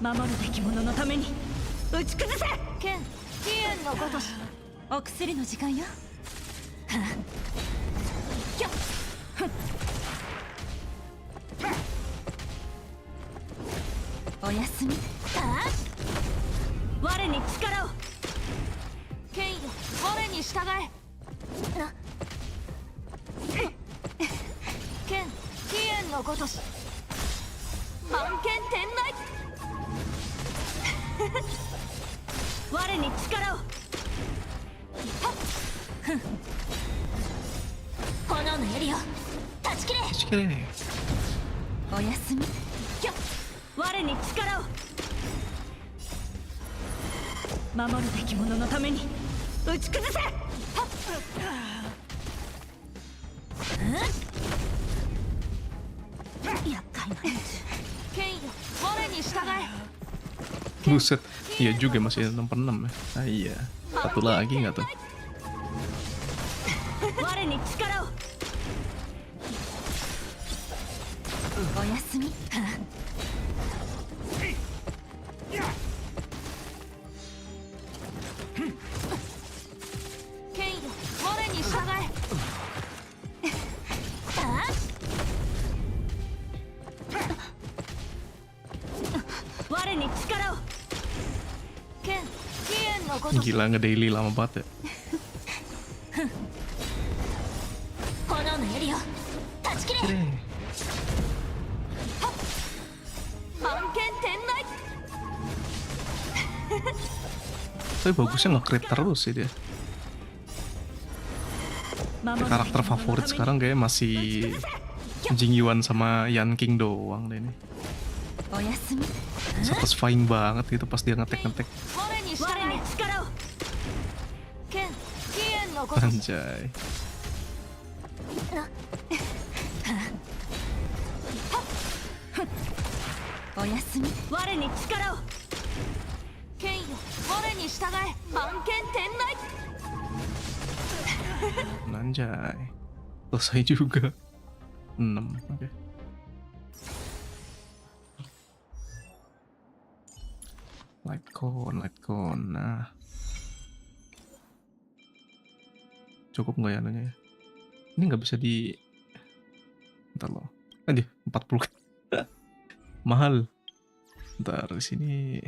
守るべき者のために打ち崩せ剣飛燕のごとしお薬の時間よおやすみ我に力を剣よ我に従え剣飛燕のごとし万剣天内我に力を炎の襟を断ち切れ Sekali. おやすみ我に力を守るべき者のために打ち崩せ厄介な連中剣よ我に従え Buset. Iya juga masih 6 per 6 ya. Ah iya. Satu lagi nggak tuh? 我に力をおやすみ剣よ我に従え我に力を剣飛燕のごとし Gila nge-daily lama banget ya. 炎の槍を断ち切れ Oke. 満剣天内 Tapi bagusnya nge-crit terus sih dia. Karakter favorit sekarang kayak masih Jingyuan sama Yan King doang deh ini. おやすみ Satisfying banget gitu pas dia ngetek-ngetek. 我に力を剣飛燕のごとし Anjay. おやすみ我に力を剣よ我に従え満剣天内 Anjay. Selesai juga. 6. Oke. Light cone. Nah. Cukup nggak ya anunya ya? Ini nggak bisa di... Bentar loh. Aduh, 40. Mahal. Bentar, di sini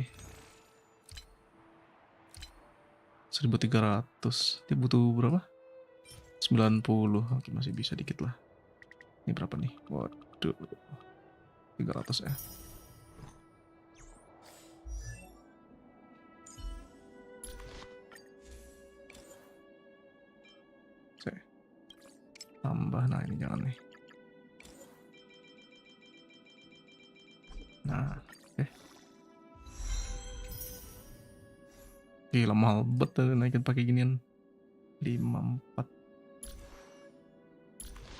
1.300. Dia butuh berapa? 90. Oke, masih bisa dikit lah. Ini berapa nih? Waduh. 300 ya. Oke. Tambah, nah ini jangan nih. Nah, oke. Gila mahal banget naikin pakai ginian. 54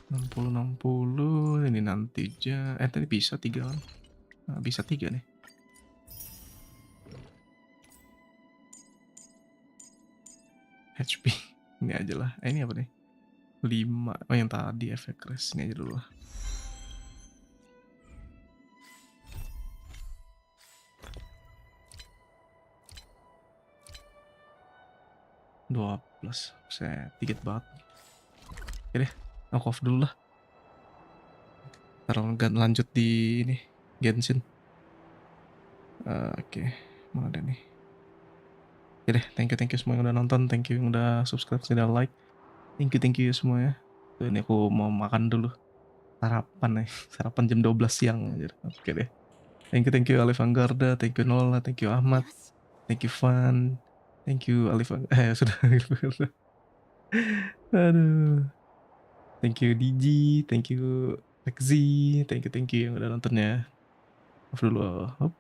60 ini nanti aja. Tadi bisa 3 kan? Nah, bisa 3 nih. HP ini aja lah. Ini apa nih? 5. Oh yang tadi efek crash ini aja dulu lah. Saya dikit banget. Oke deh, aku off dulu lah. Ntar lanjut di ini Genshin. Oke, mana ada nih? Oke deh, thank you semua yang udah nonton, thank you yang udah subscribe, sudah like. Thank you semuanya. Tuh, ini aku mau makan dulu. Sarapan nih, sarapan jam 12 siang aja. Oke deh. Thank you Alif Anggarda, thank you Nola, thank you Ahmad, thank you Fan, thank you Alif sudah. Aduh. Thank you Digi, thank you Lexi, thank you yang udah nontonnya. Off dulu. Hop.